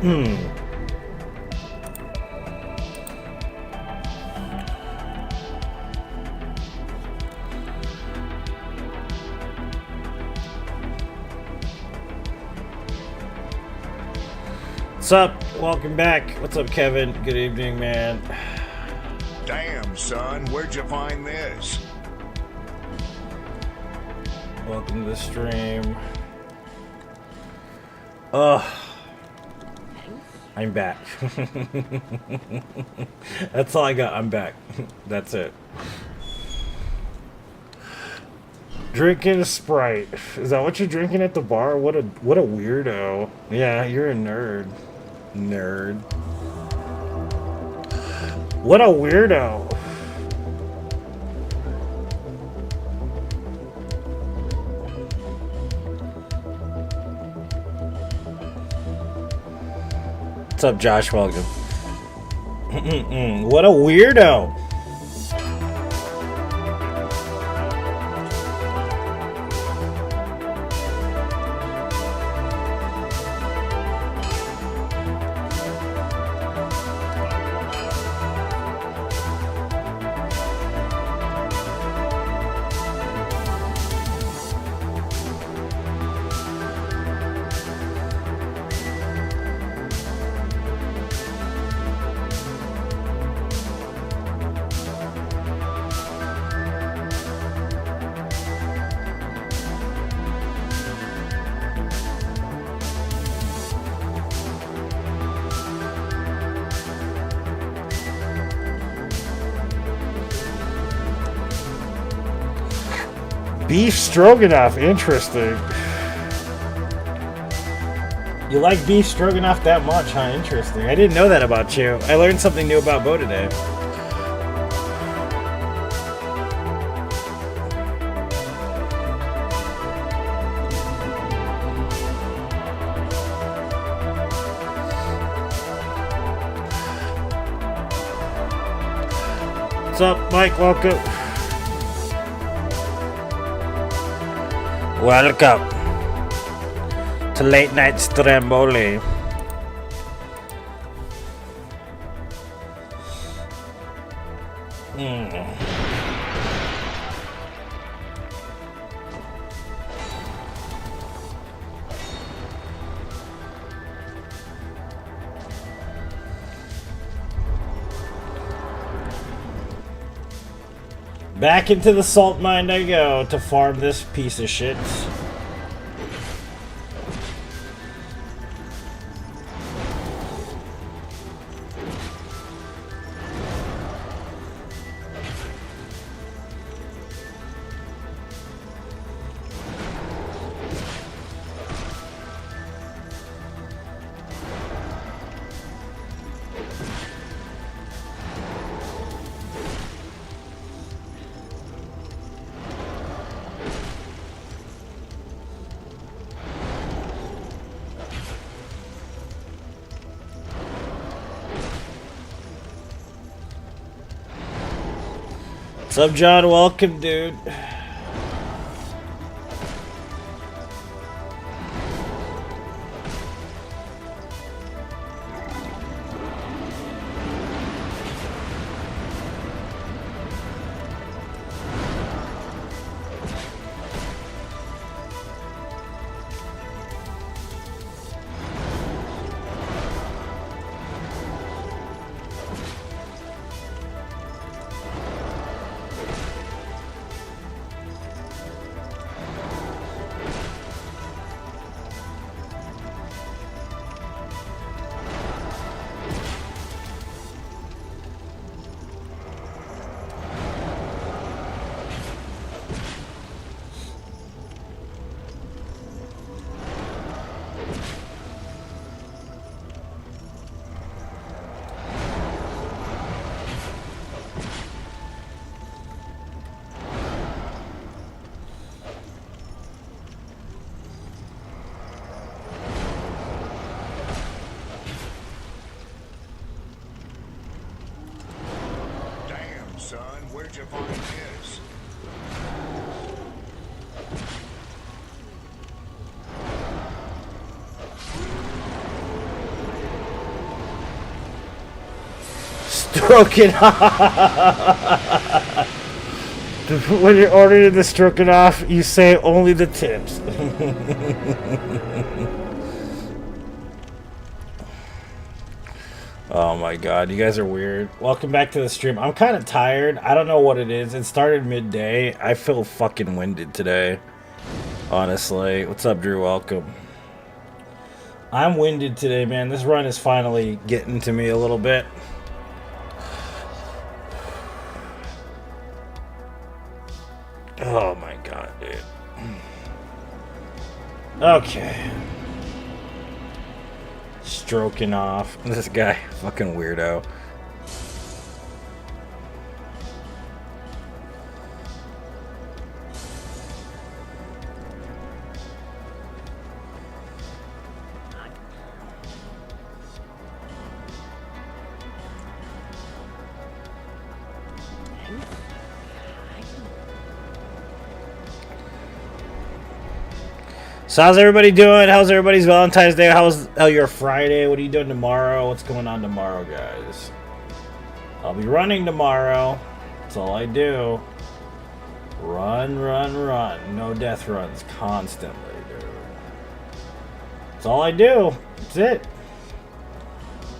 What's up? Welcome back. What's up, Kevin? Good evening, man. Damn, son, where'd you find this? Welcome to the stream. I'm back. That's all I got. I'm back. That's it. Drinking a Sprite. Is that what you're drinking at the bar? What a weirdo. Yeah, you're a nerd. Nerd. What a weirdo. What's up, Josh? Welcome. What a weirdo. Beef stroganoff, interesting. You like beef stroganoff that much, huh? Interesting. I didn't know that about you. I learned something new about Bo today. What's up, Mike? Welcome. Welcome to Late Night Stromboli. Back into the salt mine I go to farm this piece of shit. What's up, John? Welcome, dude. Son, where'd you find this? Stroking off. When you're ordering the stroking off, you say only the tips. Oh my god, you guys are weird. Welcome back to the stream. I'm kind of tired. I don't know what it is. It started midday. I feel fucking winded today. Honestly. What's up, Drew? Welcome. I'm winded today, man. This run is finally getting to me a little bit. Oh my god, dude. Okay. Stroking off. This guy, fucking weirdo. So how's everybody doing? How's everybody's Valentine's Day? How's your Friday? What are you doing tomorrow? What's going on tomorrow, guys? I'll be running tomorrow. That's all I do. Run, run, run. No death runs constantly, dude. That's all I do. That's it.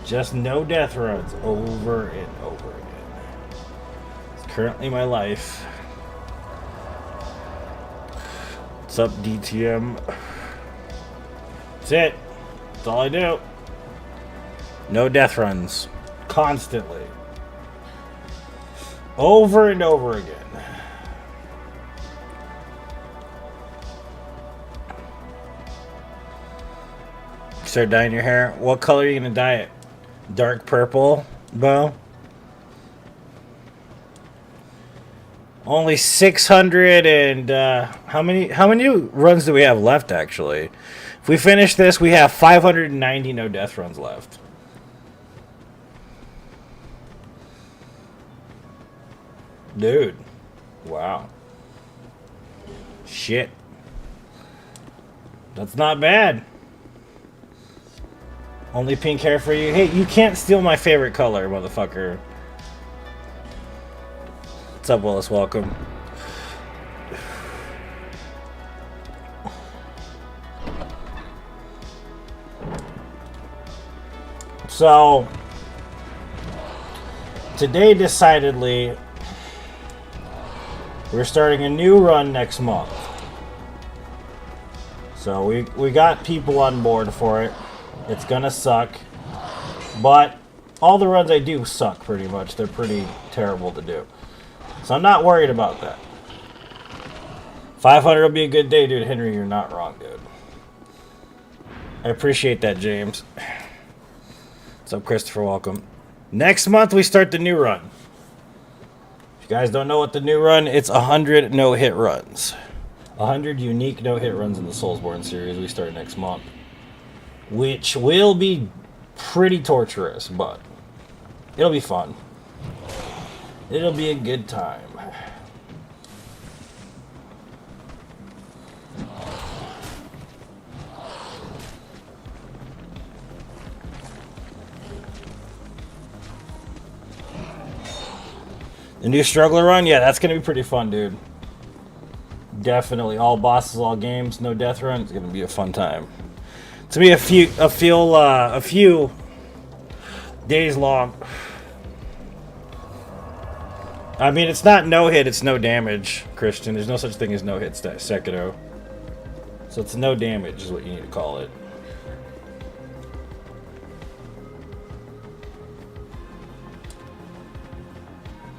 Just no death runs over and over again. It's currently my life. What's up, DTM? That's it. That's all I do. No death runs. Constantly. Over and over again. Start dyeing your hair. What color are you going to dye it? Dark purple, Bo? Only 600 and how many runs do we have left, actually? If we finish this, we have 590 no death runs left. Dude. Wow. Shit. That's not bad. Only pink hair for you. Hey, you can't steal my favorite color, motherfucker. What's up, Willis? Welcome. So, today, decidedly, we're starting a new run next month. So, we got people on board for it. It's gonna suck. But, all the runs I do suck, pretty much. They're pretty terrible to do. So I'm not worried about that. 500 will be a good day, dude. Henry, you're not wrong, dude. I appreciate that, James. What's up, Christopher? Welcome. Next month, we start the new run. If you guys don't know what the new run, it's 100 no-hit runs. 100 unique no-hit runs in the Soulsborne series we start next month. Which will be pretty torturous, but it'll be fun. It'll be a good time. The new struggler run? Yeah, that's going to be pretty fun, dude. Definitely. All bosses, all games, no death run. It's going to be a fun time. It's going to be a few days long. I mean, it's not no-hit, it's no damage, Christian. There's no such thing as no-hit Sekiro. So it's no damage is what you need to call it.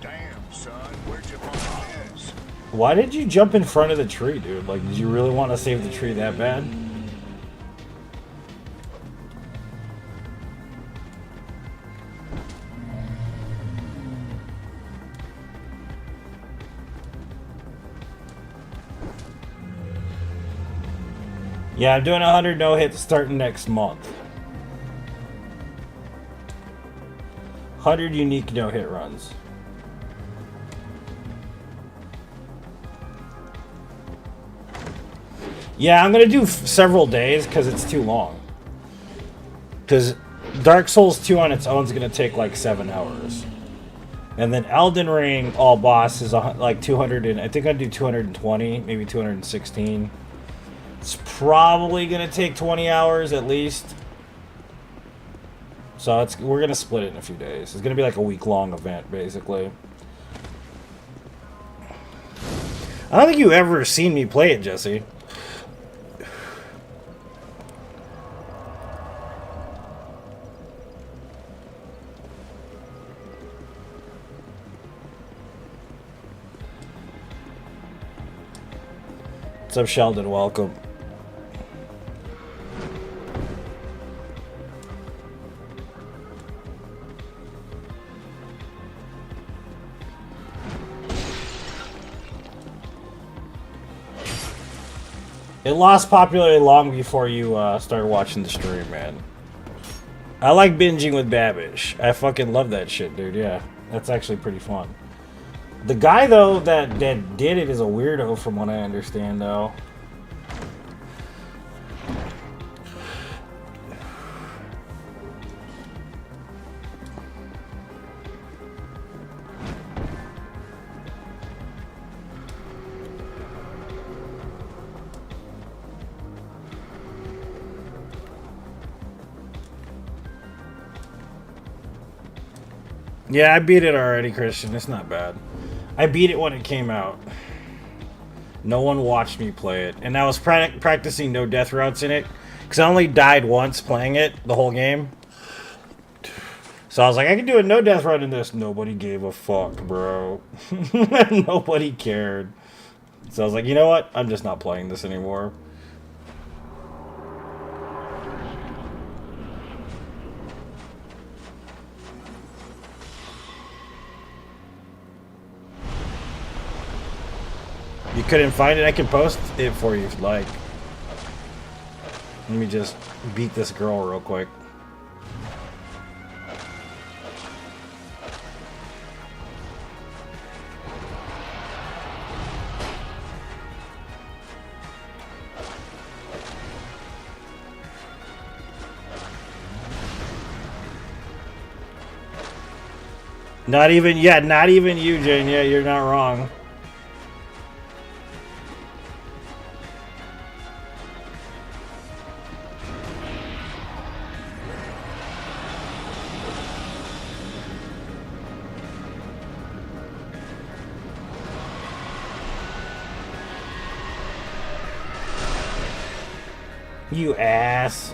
Damn, son, where'd you find this? Why did you jump in front of the tree, dude? Like, did you really want to save the tree that bad? Yeah, I'm doing 100 no-hits starting next month. 100 unique no-hit runs. Yeah, I'm going to do several days because it's too long. Because Dark Souls 2 on its own is going to take like 7 hours. And then Elden Ring all boss is like 200 and I think I'd do 220, maybe 216. It's probably gonna take 20 hours at least. So we're gonna split it in a few days. It's gonna be like a week-long event, basically. I don't think you ever seen me play it, Jesse. What's up, Sheldon? Welcome. It lost popularity long before you started watching the stream, man. I like binging with Babish. I fucking love that shit, dude. Yeah, that's actually pretty fun. The guy, though, that did it is a weirdo from what I understand, though. Yeah, I beat it already, Christian. It's not bad. I beat it when it came out. No one watched me play it. And I was practicing no death routes in it. Because I only died once playing it, the whole game. So I was like, I can do a no death route in this. Nobody gave a fuck, bro. Nobody cared. So I was like, you know what? I'm just not playing this anymore. You couldn't find it? I can post it for you if you'd like. Let me just beat this girl real quick. Not even you, Jane. Yeah, you're not wrong. You ass.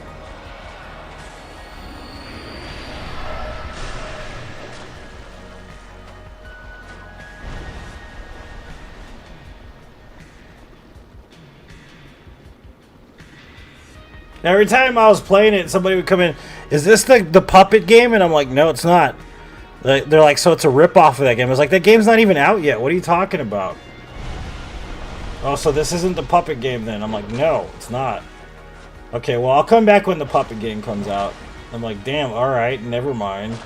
Every time I was playing it, somebody would come in, is this the puppet game? And I'm like, no, it's not. They're like, so it's a ripoff of that game. I was like, that game's not even out yet. What are you talking about? Oh, so this isn't the puppet game then? I'm like, no, it's not. Okay, well, I'll come back when the puppet game comes out. I'm like, damn, alright, never mind.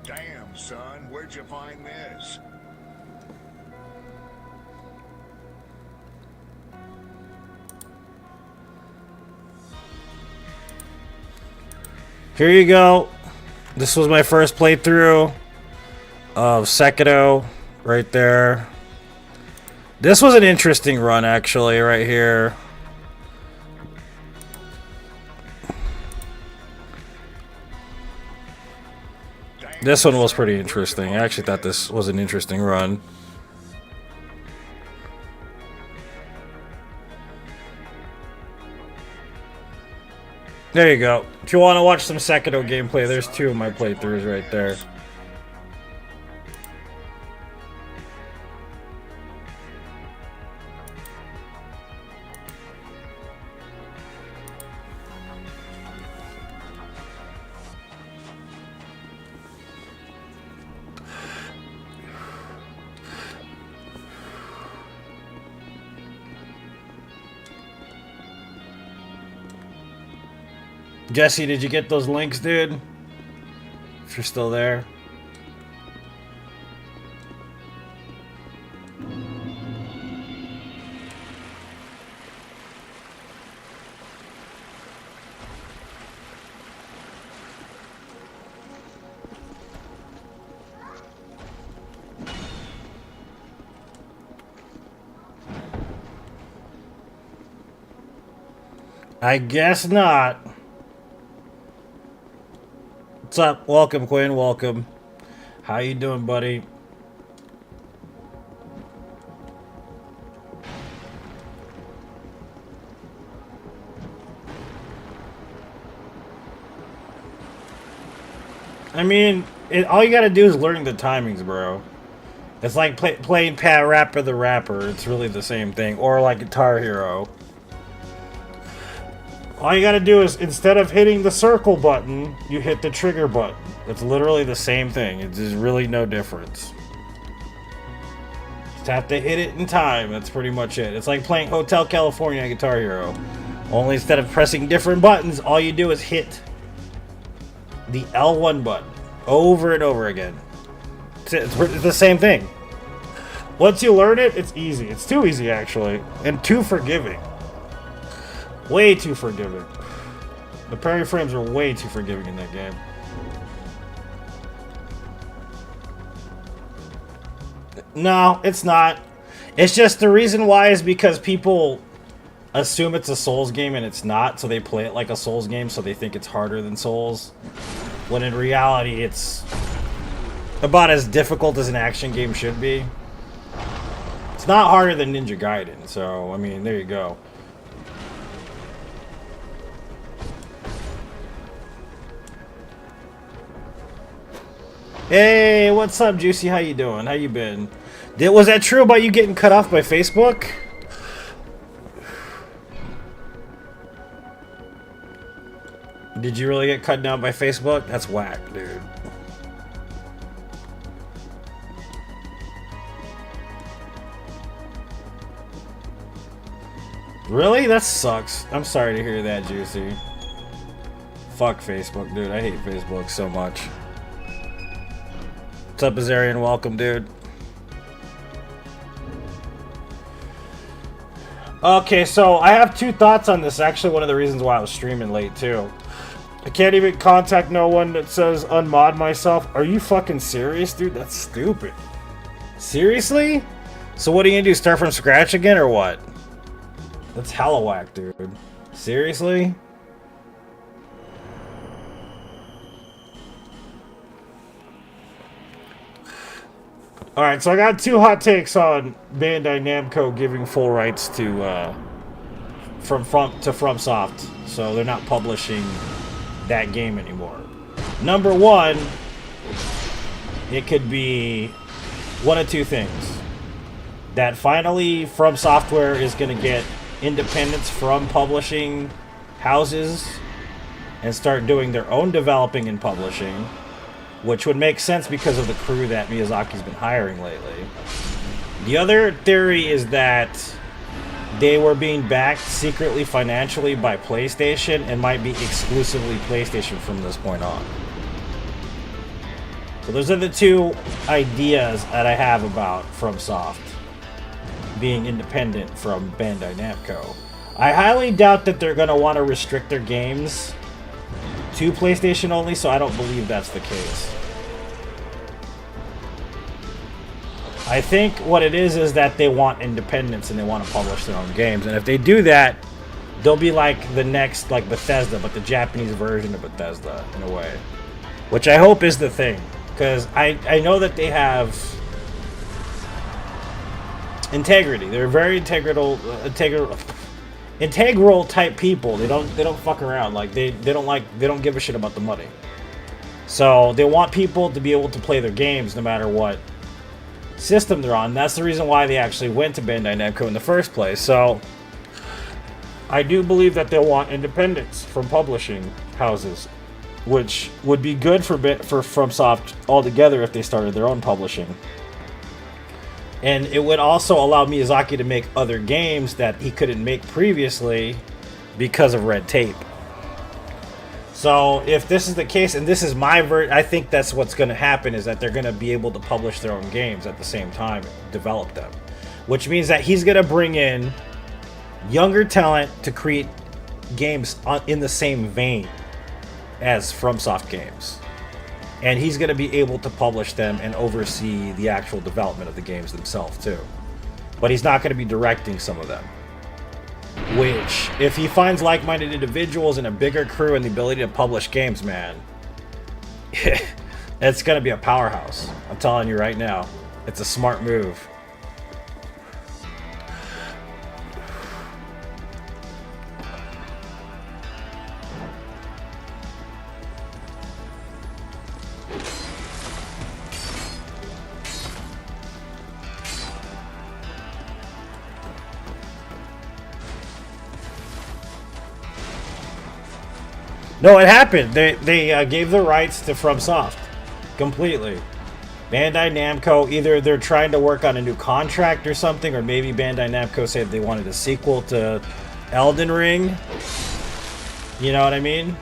Damn, son, where'd you find this? Here you go. This was my first playthrough of Sekiro right there. This was an interesting run, actually, right here. This one was pretty interesting. I actually thought this was an interesting run. There you go. If you want to watch some Sekiro gameplay, there's 2 of my playthroughs right there. Jesse, did you get those links, dude? If you're still there. I guess not. What's up? Welcome, Quinn. Welcome. How you doing, buddy? I mean, all you gotta do is learn the timings, bro. It's like playing Pat Rapper the Rapper. It's really the same thing. Or like Guitar Hero. All you gotta do is, instead of hitting the circle button, you hit the trigger button. It's literally the same thing. It's just really no difference. Just have to hit it in time. That's pretty much it. It's like playing Hotel California on Guitar Hero. Only instead of pressing different buttons, all you do is hit the L1 button over and over again. It's the same thing. Once you learn it, it's easy. It's too easy, actually. And too forgiving. Way too forgiving. The parry frames are way too forgiving in that game. No, it's not. It's just the reason why is because people assume it's a Souls game and it's not, so they play it like a Souls game, so they think it's harder than Souls. When in reality, it's about as difficult as an action game should be. It's not harder than Ninja Gaiden, so, I mean, there you go. Hey, what's up, Juicy? How you doing? How you been? Was that true about you getting cut off by Facebook? Did you really get cut down by Facebook? That's whack, dude. Really? That sucks. I'm sorry to hear that, Juicy. Fuck Facebook, dude. I hate Facebook so much. What's up, Azarian? Welcome, dude. Okay, so I have 2 thoughts on this. Actually, one of the reasons why I was streaming late, too. I can't even contact no one that says unmod myself. Are you fucking serious, dude? That's stupid. Seriously? So what are you gonna do? Start from scratch again, or what? That's hella whack, dude. Seriously? Alright, so I got 2 hot takes on Bandai Namco giving full rights to FromSoft, so they're not publishing that game anymore. Number 1, it could be one of 2 things. That finally From Software is going to get independence from publishing houses and start doing their own developing and publishing, which would make sense because of the crew that Miyazaki's been hiring lately. The other theory is that they were being backed secretly financially by PlayStation and might be exclusively PlayStation from this point on. So those are the 2 ideas that I have about FromSoft being independent from Bandai Namco. I highly doubt that they're going to want to restrict their games to PlayStation only, so I don't believe that's the case. I think what it is that they want independence and they want to publish their own games. And if they do that, they'll be like the next, like Bethesda, but the Japanese version of Bethesda, in a way. Which I hope is the thing. Because I know that they have integrity. They're very integral. integral type people. They don't fuck around. Like they don't give a shit about the money. So they want people to be able to play their games no matter what system they're on. That's the reason why they actually went to Bandai Namco in the first place. So I do believe that they want independence from publishing houses, which would be good for FromSoft altogether if they started their own publishing. And it would also allow Miyazaki to make other games that he couldn't make previously because of red tape. So if this is the case, and this is my I think that's what's going to happen, is that they're going to be able to publish their own games at the same time, develop them. Which means that he's going to bring in younger talent to create games in the same vein as FromSoft games. And he's going to be able to publish them and oversee the actual development of the games themselves too. But he's not going to be directing some of them. Which, if he finds like-minded individuals and a bigger crew and the ability to publish games, man, it's going to be a powerhouse. I'm telling you right now. It's a smart move. No, it happened. They gave the rights to FromSoft completely. Bandai Namco, either they're trying to work on a new contract or something, or maybe Bandai Namco said they wanted a sequel to Elden Ring. You know what I mean?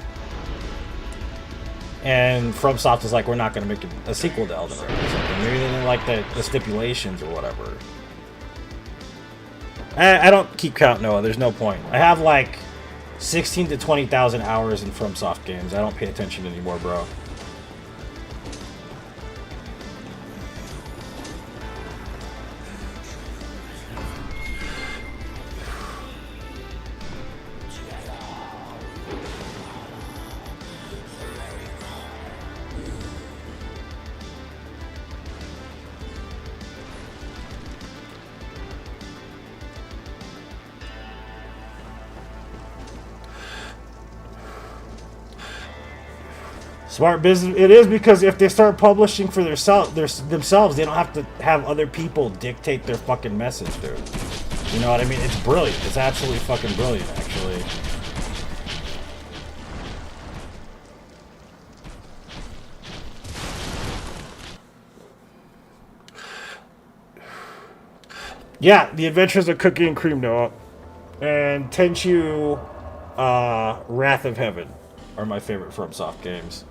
And FromSoft was like, we're not going to make a sequel to Elden Ring or something. Maybe they didn't like the stipulations or whatever. I don't keep count, Noah. There's no point. I have like 16 to 20,000 hours in FromSoft games. I don't pay attention anymore, bro. Smart business. It is, because if they start publishing for themselves, they don't have to have other people dictate their fucking message, dude. You know what I mean? It's brilliant. It's absolutely fucking brilliant, actually. Yeah, The Adventures of Cookie and Cream, Noah. And Tenchu, Wrath of Heaven are my favorite FromSoft games.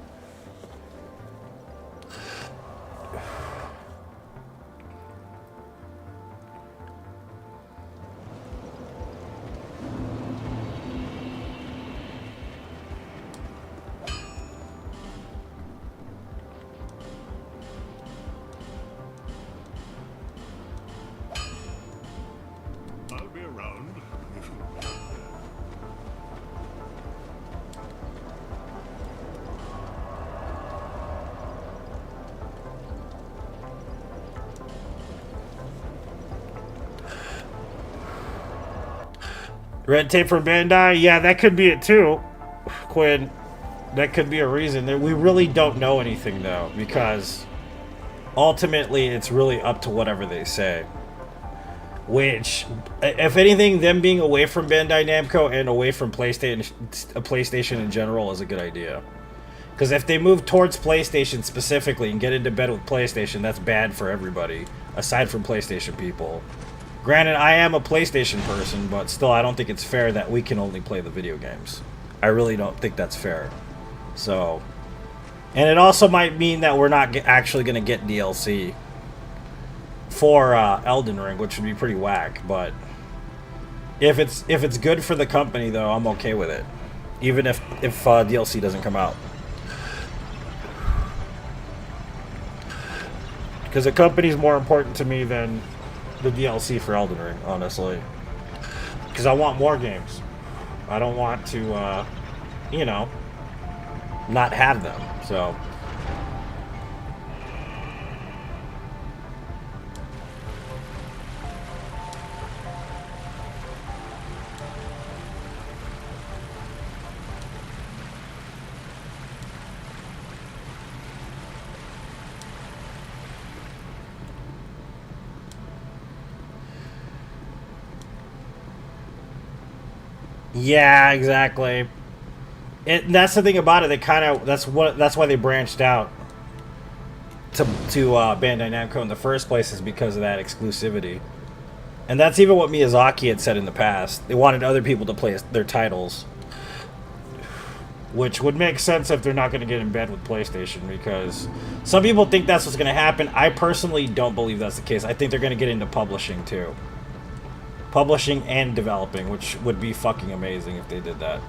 Red tape from Bandai? Yeah, that could be it too, Quinn. That could be a reason. We really don't know anything, though, because ultimately it's really up to whatever they say. Which, if anything, them being away from Bandai Namco and away from PlayStation in general is a good idea. Because if they move towards PlayStation specifically and get into bed with PlayStation, that's bad for everybody, aside from PlayStation people. Granted, I am a PlayStation person, but still, I don't think it's fair that we can only play the video games. I really don't think that's fair. So, and it also might mean that we're not actually going to get DLC for Elden Ring, which would be pretty whack. But if it's good for the company, though, I'm okay with it, even if DLC doesn't come out. Because the company's more important to me than the DLC for Elden Ring, honestly. Because I want more games. I don't want to, you know, not have them. So. Yeah, exactly. That's the thing about it. They kind of that's why they branched out to Bandai Namco in the first place, is because of that exclusivity. And that's even what Miyazaki had said in the past. They wanted other people to play their titles, which would make sense if they're not going to get in bed with PlayStation, because some people think that's what's going to happen. I personally don't believe that's the case. I think they're going to get into publishing too. Publishing and developing, which would be fucking amazing if they did that.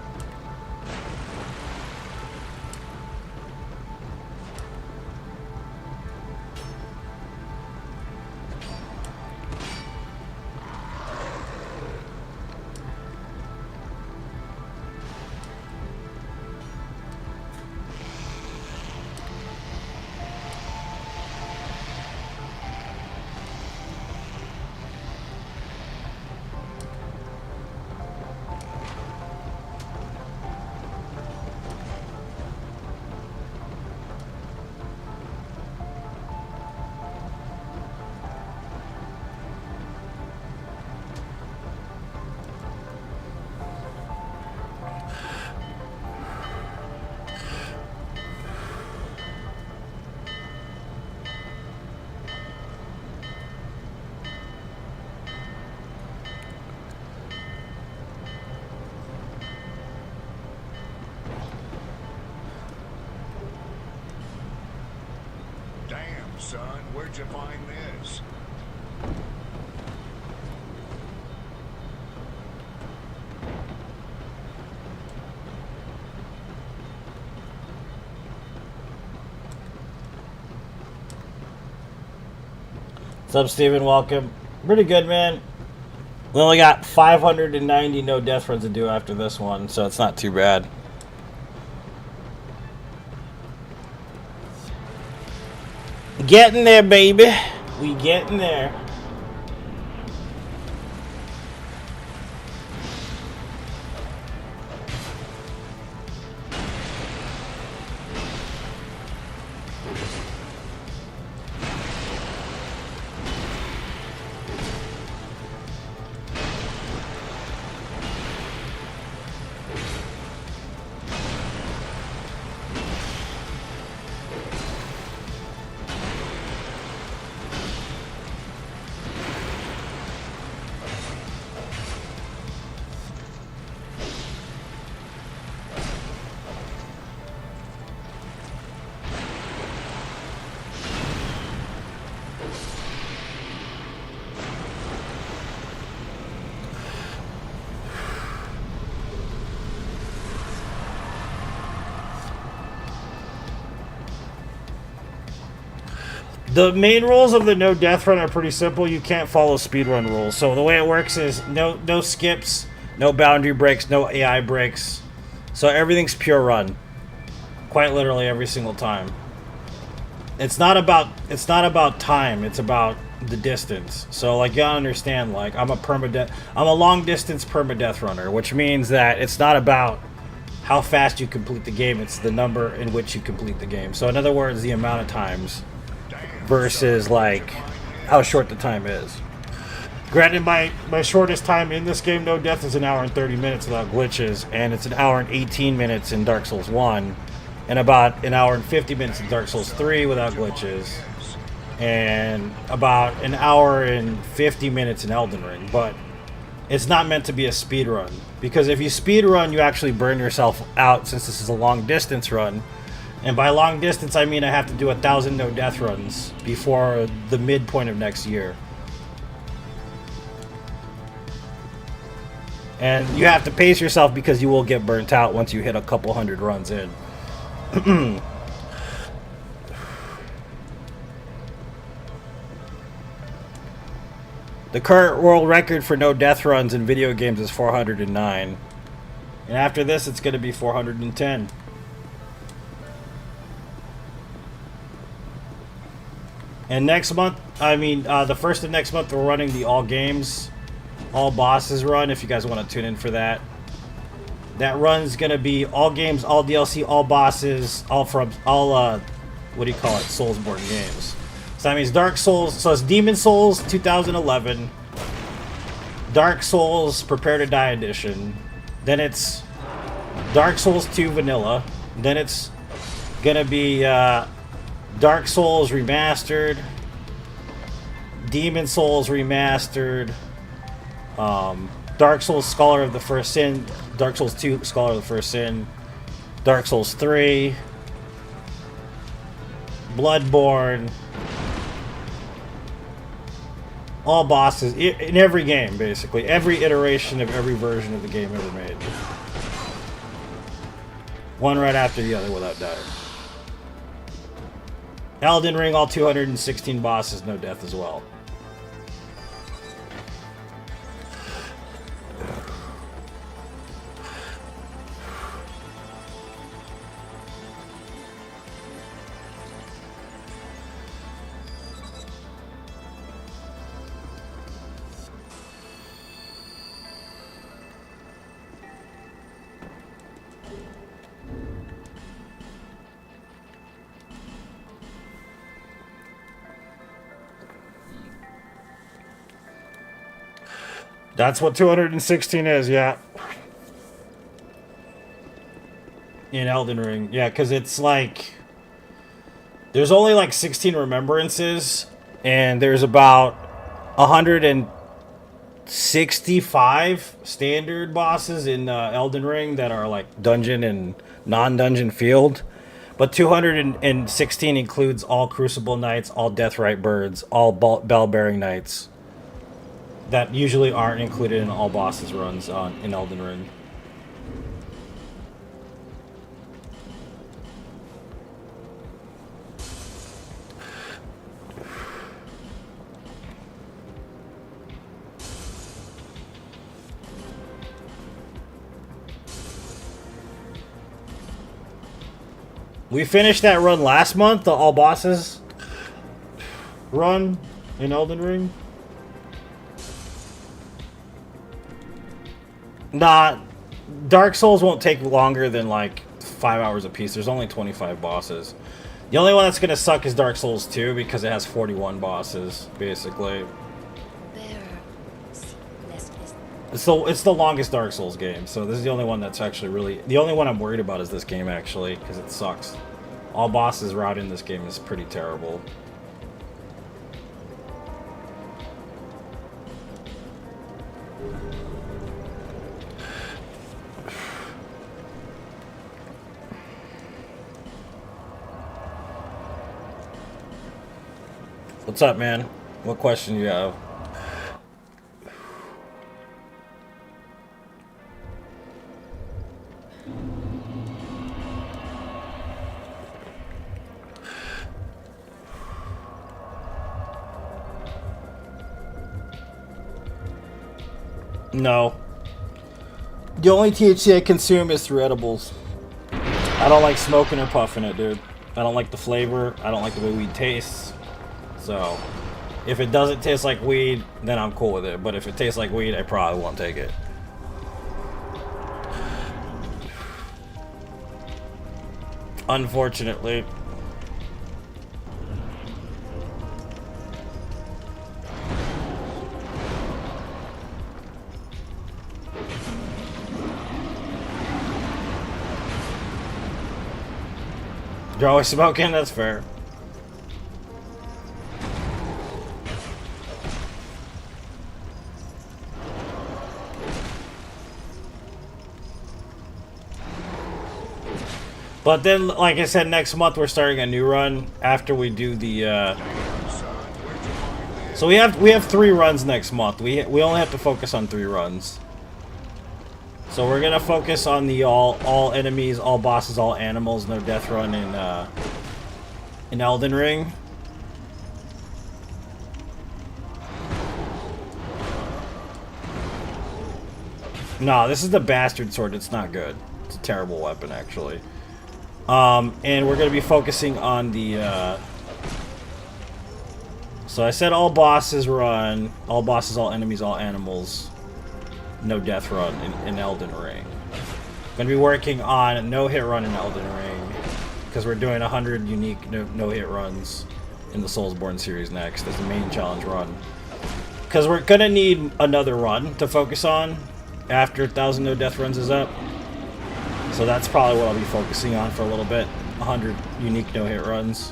Damn, son, where'd you find this? What's up, Steven? Welcome. Pretty good, man. We only got 590 no death runs to do after this one, so it's not too bad. Getting there, baby. We getting there. The main rules of the no death run are pretty simple. You can't follow speedrun rules. So the way it works is no skips, no boundary breaks, no AI breaks. So everything's pure run. Quite literally every single time. It's not about time, it's about the distance. So like you gotta understand, like I'm a long distance permadeath runner, which means that it's not about how fast you complete the game, it's the number in which you complete the game. So in other words, the amount of times versus like how short the time is. Granted, my shortest time in this game, no death, is an hour and 30 minutes without glitches, and it's an hour and 18 minutes in Dark Souls 1, and about an hour and 50 minutes in Dark Souls 3 without glitches, and about an hour and 50 minutes in Elden Ring. But it's not meant to be a speed run, because if you speed run, you actually burn yourself out, since this is a long distance run. And by long distance, I mean I have to do 1,000 no death runs before the midpoint of next year. And you have to pace yourself, because you will get burnt out once you hit a couple hundred runs in. The current world record for no death runs in video games is 409. And after this, it's going to be 410. And next month, the first of next month, we're running the all games, all bosses run, if you guys want to tune in for that. That run's going to be all games, all DLC, all bosses, what do you call it, Soulsborne games. So that means Dark Souls, so it's Demon Souls 2011, Dark Souls Prepare to Die Edition, Then it's Dark Souls 2 Vanilla. Then it's gonna be Dark Souls Remastered, Demon Souls Remastered, Dark Souls Scholar of the First Sin, Dark Souls 2 Scholar of the First Sin, Dark Souls 3, Bloodborne, all bosses in every game, basically. Every iteration of every version of the game ever made. One right after the other without dying. Elden Ring, all 216 bosses, no death as well. That's what 216 is, yeah. In Elden Ring. Yeah, because it's like... There's only like 16 remembrances, and there's about 165 standard bosses in Elden Ring that are like dungeon and non-dungeon field. But 216 includes all Crucible Knights, all Deathrite Birds, all Bell-Bearing Knights. That usually aren't included in all bosses runs in Elden Ring. We finished that run last month, the all bosses run in Elden Ring. Nah, Dark Souls won't take longer than like 5 hours a piece. There's only 25 bosses. The only one that's gonna suck is Dark Souls 2 because it has 41 bosses, basically. It's the longest Dark Souls game, so this is the only one that's actually really... The only one I'm worried about is this game, actually, because it sucks. All bosses route in this game is pretty terrible. What's up, man? What question do you have? No. The only THC I consume is through edibles. I don't like smoking or puffing it, dude. I don't like the flavor. I don't like the way weed tastes. So, if it doesn't taste like weed, then I'm cool with it. But if it tastes like weed, I probably won't take it. Unfortunately. You're always smoking? That's fair. But then, like I said, next month we're starting a new run after we do the. So we have 3 runs next month. We only have to focus on 3 runs. So we're gonna focus on the all enemies, all bosses, all animals, no death run in Elden Ring. No, this is the bastard sword. It's not good. It's a terrible weapon, actually. And we're going to be focusing on the, so I said all bosses run, all bosses, all enemies, all animals, no death run in Elden Ring. Going to be working on no hit run in Elden Ring, because we're doing 100 unique no hit runs in the Soulsborne series next as the main challenge run. Because we're going to need another run to focus on, after 1,000 no death runs is up. So that's probably what I'll be focusing on for a little bit. 100 unique no hit runs.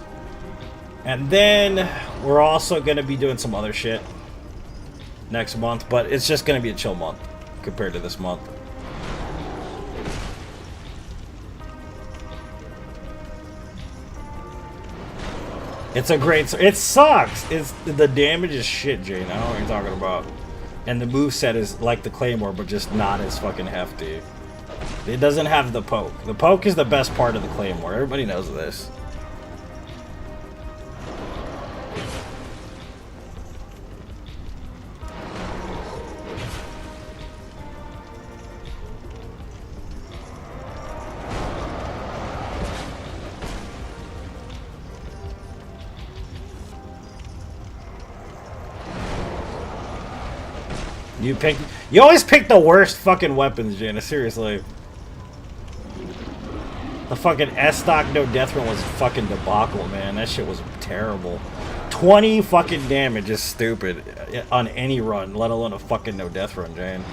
And then we're also going to be doing some other shit next month, but it's just going to be a chill month compared to this month. It's a great... It sucks! The damage is shit, Jane. I don't know what you're talking about. And the moveset is like the Claymore, but just not as fucking hefty. It doesn't have the poke. The poke is the best part of the Claymore. Everybody knows this. You always pick the worst fucking weapons, Jana. Seriously. The fucking S-Stock no death run was a fucking debacle, man. That shit was terrible. 20 fucking damage is stupid on any run, let alone a fucking no death run, Jane.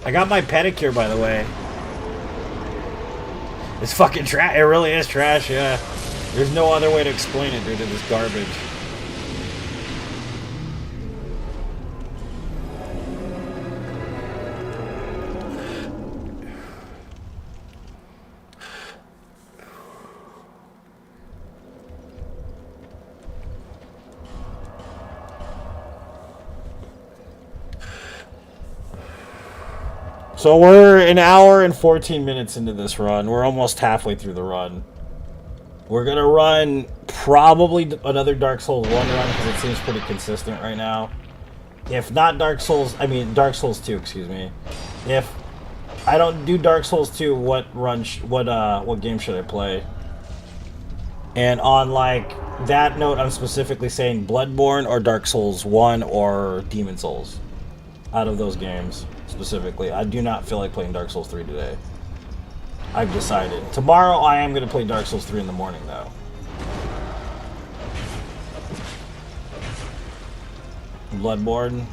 I got my pedicure, by the way. It's fucking trash. It really is trash, yeah. There's no other way to explain it due to this garbage. So we're an hour and 14 minutes into this run. We're almost halfway through the run. We're going to run probably another Dark Souls 1 run because it seems pretty consistent right now. If not Dark Souls 2, excuse me. If I don't do Dark Souls 2, what game should I play? And on like that note, I'm specifically saying Bloodborne or Dark Souls 1 or Demon Souls. Out of those games. Specifically, I do not feel like playing Dark Souls 3 today. I've decided. Tomorrow I am going to play Dark Souls 3 in the morning, though. Bloodborne.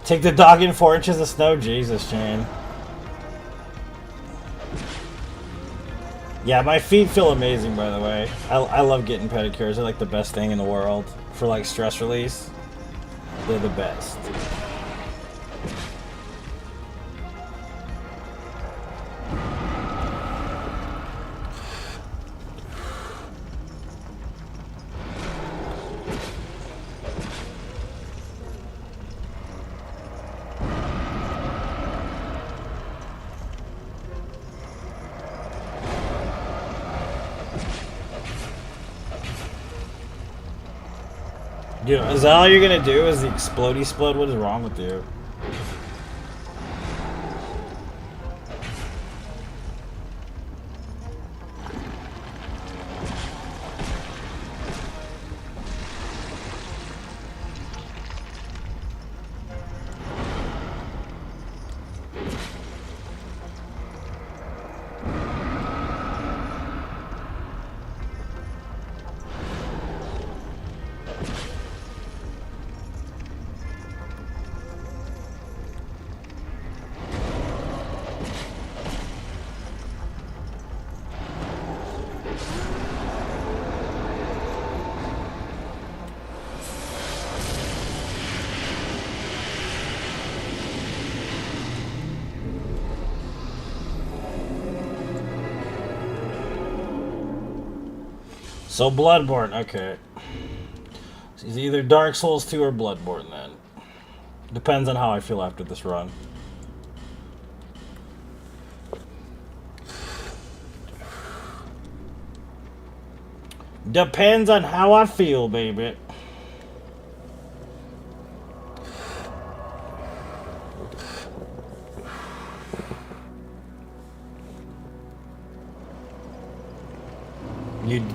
Take the dog in 4 inches of snow. Jesus, Shane. Yeah, my feet feel amazing, by the way. I love getting pedicures. They're like the best thing in the world for like stress release. They're the best. Dude, is that all you're gonna do? Is the explodey explode? What is wrong with you? So Bloodborne, okay. So it's either Dark Souls 2 or Bloodborne then. Depends on how I feel after this run. Depends on how I feel, baby.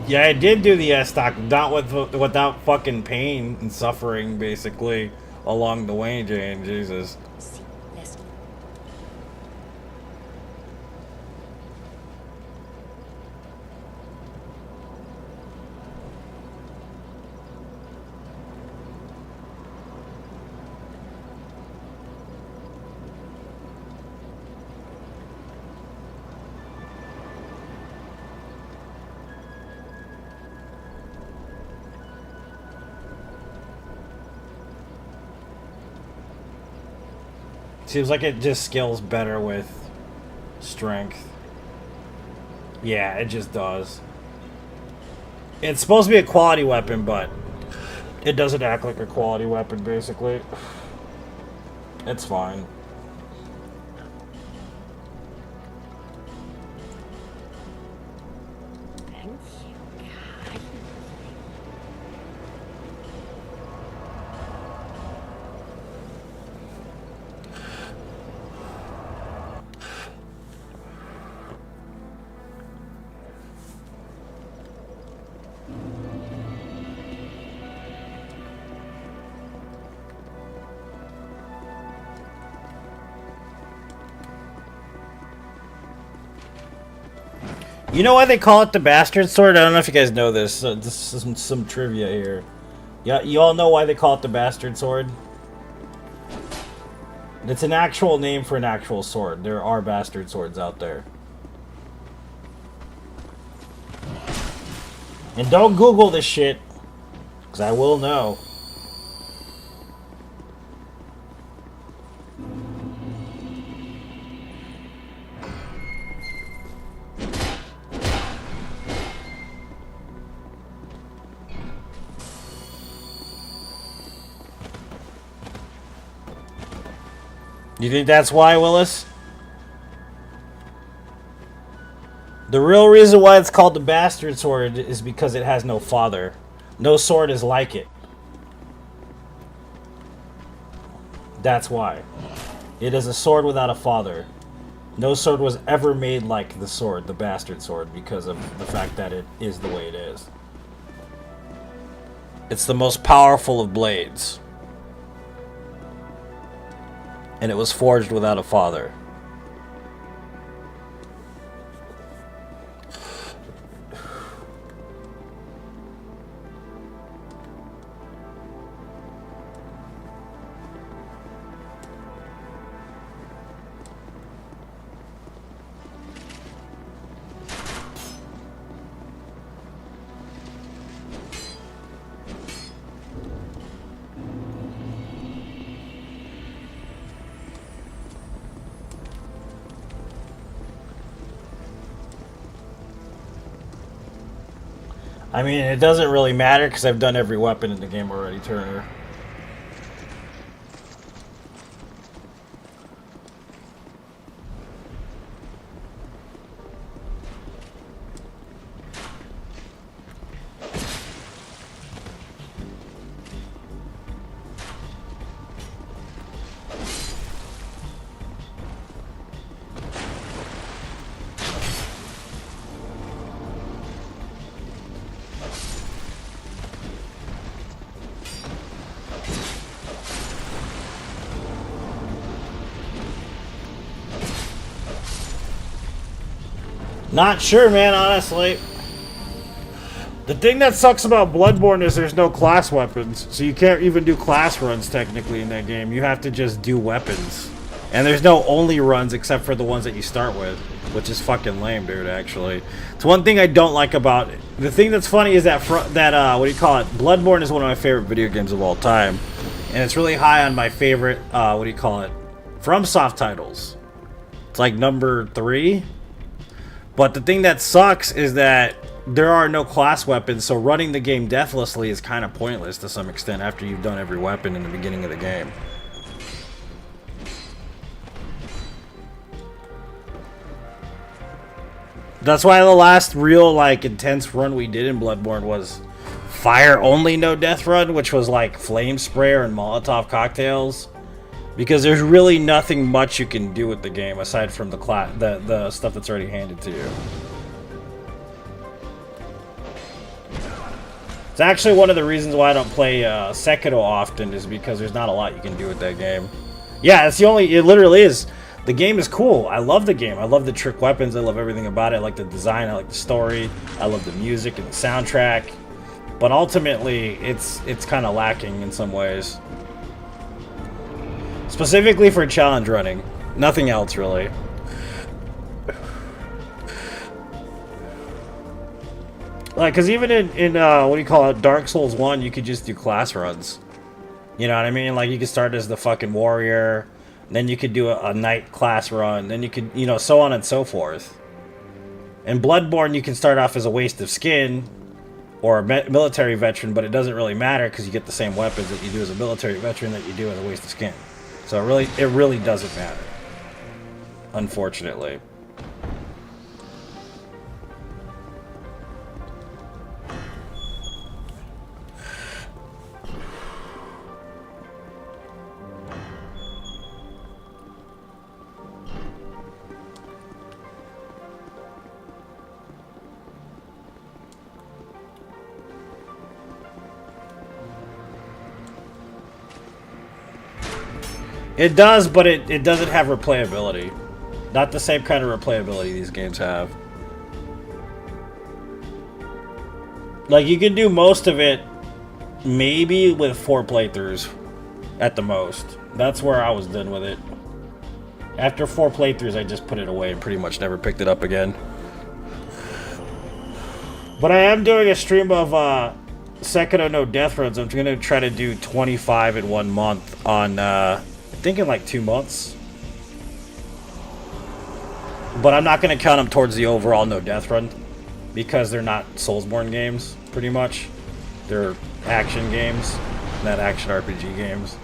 Yeah, I did do the S-Stock, not without fucking pain and suffering, basically, along the way, Jane. Jesus. Seems like it just scales better with strength. Yeah, it just does. It's supposed to be a quality weapon, but it doesn't act like a quality weapon, basically. It's fine. You know why they call it the bastard sword? I don't know if you guys know this. This is some trivia here. Yeah, you all know why they call it the bastard sword? It's an actual name for an actual sword. There are bastard swords out there. And don't Google this shit, because I will know. You think that's why, Willis? The real reason why it's called the bastard sword is because it has no father. No sword is like it. That's why. It is a sword without a father. No sword was ever made like the sword, the bastard sword, because of the fact that it is the way it is. It's the most powerful of blades. And it was forged without a father. I mean, it doesn't really matter because I've done every weapon in the game already, Turner. Not sure, man, honestly. The thing that sucks about Bloodborne is there's no class weapons, so you can't even do class runs technically in that game. You have to just do weapons. And there's no only runs except for the ones that you start with, which is fucking lame, dude, actually. It's one thing I don't like about it. The thing that's funny is that, what do you call it? Bloodborne is one of my favorite video games of all time. And it's really high on my favorite, FromSoft titles. It's like number 3. But the thing that sucks is that there are no class weapons, so running the game deathlessly is kind of pointless to some extent after you've done every weapon in the beginning of the game. That's why the last real, like, intense run we did in Bloodborne was fire only no death run, which was like flame sprayer and Molotov cocktails. Because there's really nothing much you can do with the game aside from the stuff that's already handed to you. It's actually one of the reasons why I don't play Sekiro often, is because there's not a lot you can do with that game. Yeah, it's the only, it literally is. The game is cool. I love the game. I love the trick weapons. I love everything about it. I like the design. I like the story. I love the music and the soundtrack. But ultimately, it's kind of lacking in some ways. Specifically for challenge running. Nothing else, really. Like, because even in what do you call it, Dark Souls 1, you could just do class runs. You know what I mean? Like, you could start as the fucking warrior, then you could do a knight class run, then you could, you know, so on and so forth. In Bloodborne, you can start off as a waste of skin, or a military veteran, but it doesn't really matter because you get the same weapons that you do as a military veteran that you do as a waste of skin. So it really doesn't matter. Unfortunately. It does, but it doesn't have replayability. Not the same kind of replayability these games have. Like, you can do most of it maybe with 4 playthroughs at the most. That's where I was done with it. After 4 playthroughs, I just put it away and pretty much never picked it up again. But I am doing a stream of Sekiro no death runs. I'm going to try to do 25 in 1 month on... I think in like 2 months. But I'm not going to count them towards the overall no death run, because they're not Soulsborne games, pretty much. They're action games, not action RPG games.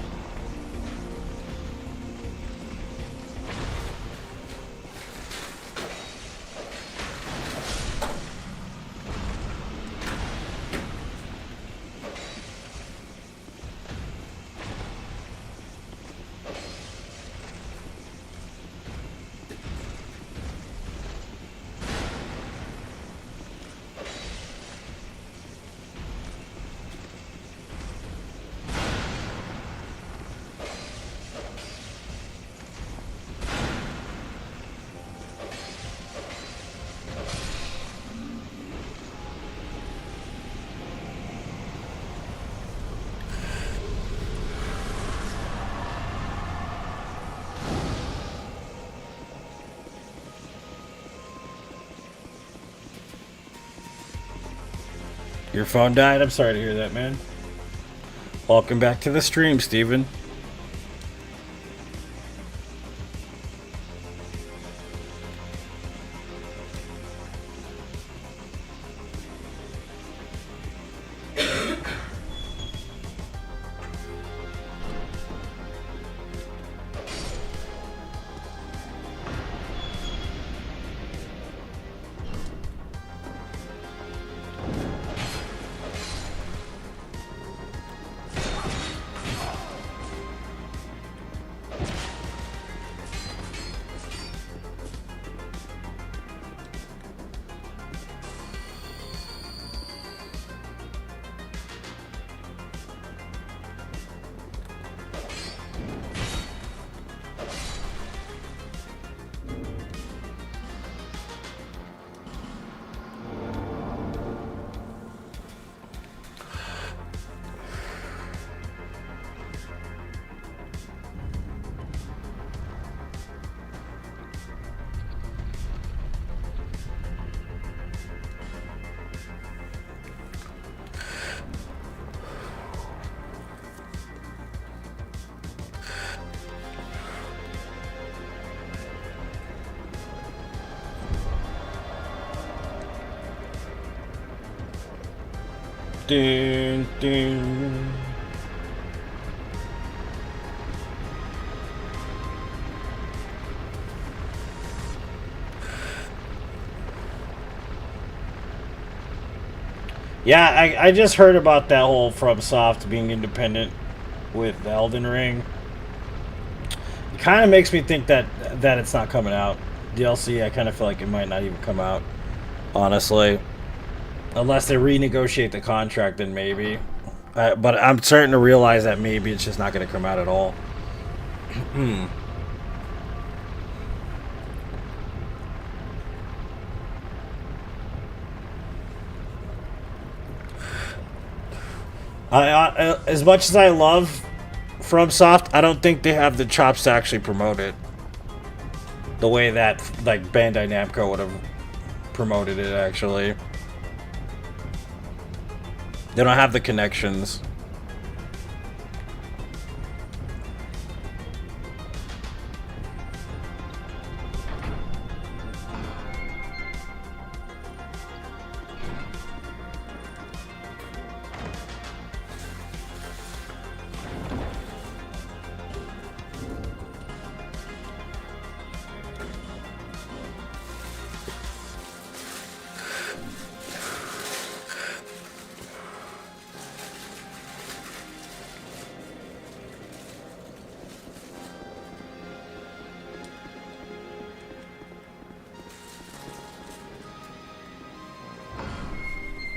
Your phone died? I'm sorry to hear that, man. Welcome back to the stream, Steven. dun, dun. Yeah, I just heard about that whole FromSoft being independent with Elden Ring. It kind of makes me think that it's not coming out. DLC, I kind of feel like it might not even come out, honestly. Unless they renegotiate the contract, then maybe. But I'm starting to realize that maybe it's just not going to come out at all. As much as I love FromSoft, I don't think they have the chops to actually promote it the way that like Bandai Namco would have promoted it. Actually, they don't have the connections.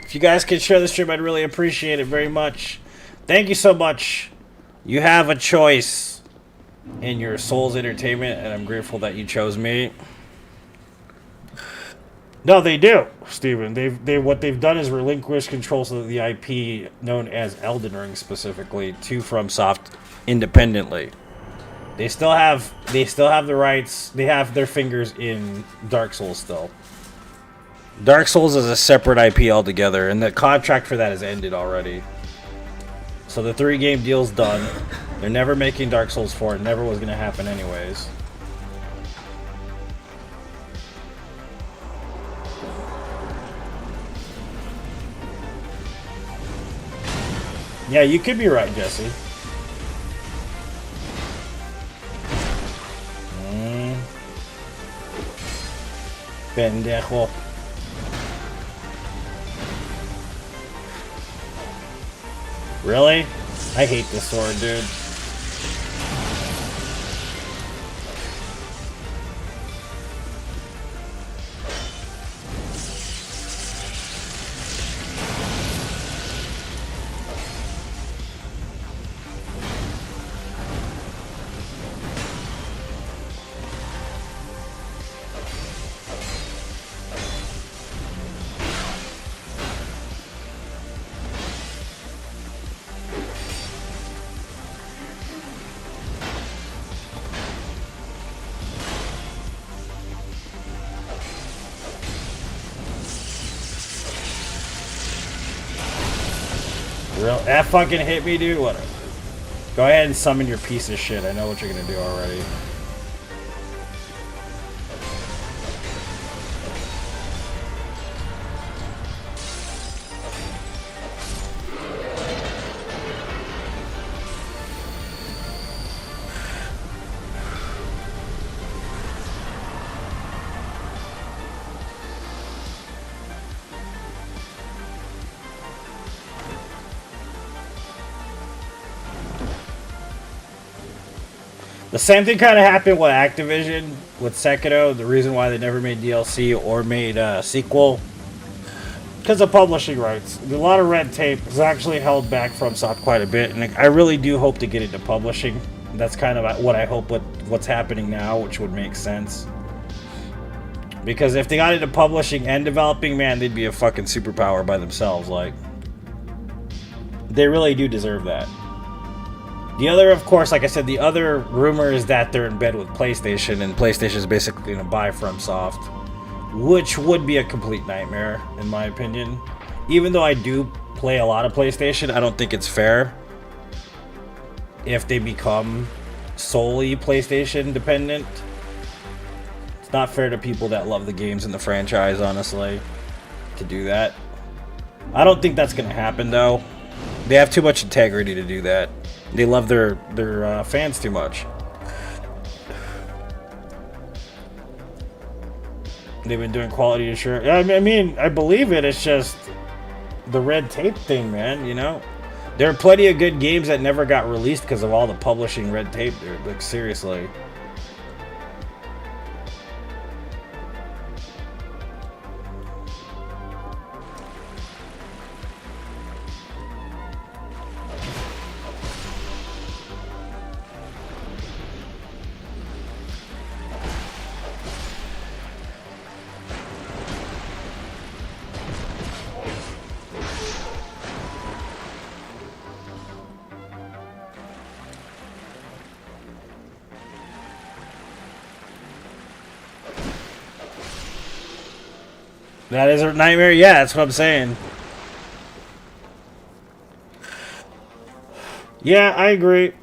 If you guys could share the stream, I'd really appreciate it very much. Thank you so much. You have a choice in your Souls Entertainment, and I'm grateful that you chose me. No, they do, Steven. What they've done is relinquish control of the IP known as Elden Ring specifically to FromSoft independently. They still have the rights. They have their fingers in Dark Souls still. Dark Souls is a separate IP altogether, and the contract for that has ended already. So the 3-game deal's done. They're never making Dark Souls 4. It never was going to happen anyways. Yeah, you could be right, Jesse. Pendejo. Really? I hate this sword, dude. That fucking hit me, dude. Whatever. Go ahead and summon your piece of shit. I know what you're gonna do already. The same thing kind of happened with Activision, with Sekiro. The reason why they never made DLC or made a sequel, because of publishing rights. A lot of red tape has actually held back FromSoft quite a bit, and I really do hope to get into publishing. That's kind of what I hope with what's happening now, which would make sense. Because if they got into publishing and developing, man, they'd be a fucking superpower by themselves. Like, they really do deserve that. The other, of course, like I said, the other rumor is that they're in bed with PlayStation, and PlayStation is basically going to buy FromSoft, which would be a complete nightmare, in my opinion. Even though I do play a lot of PlayStation, I don't think it's fair if they become solely PlayStation dependent. It's not fair to people that love the games and the franchise, honestly, to do that. I don't think that's going to happen, though. They have too much integrity to do that. They love their fans too much. They've been doing quality assurance. I mean, I believe it. It's just the red tape thing, man, you know? There are plenty of good games that never got released because of all the publishing red tape, dude. Like, seriously. That is a nightmare? Yeah, that's what I'm saying. Yeah, I agree.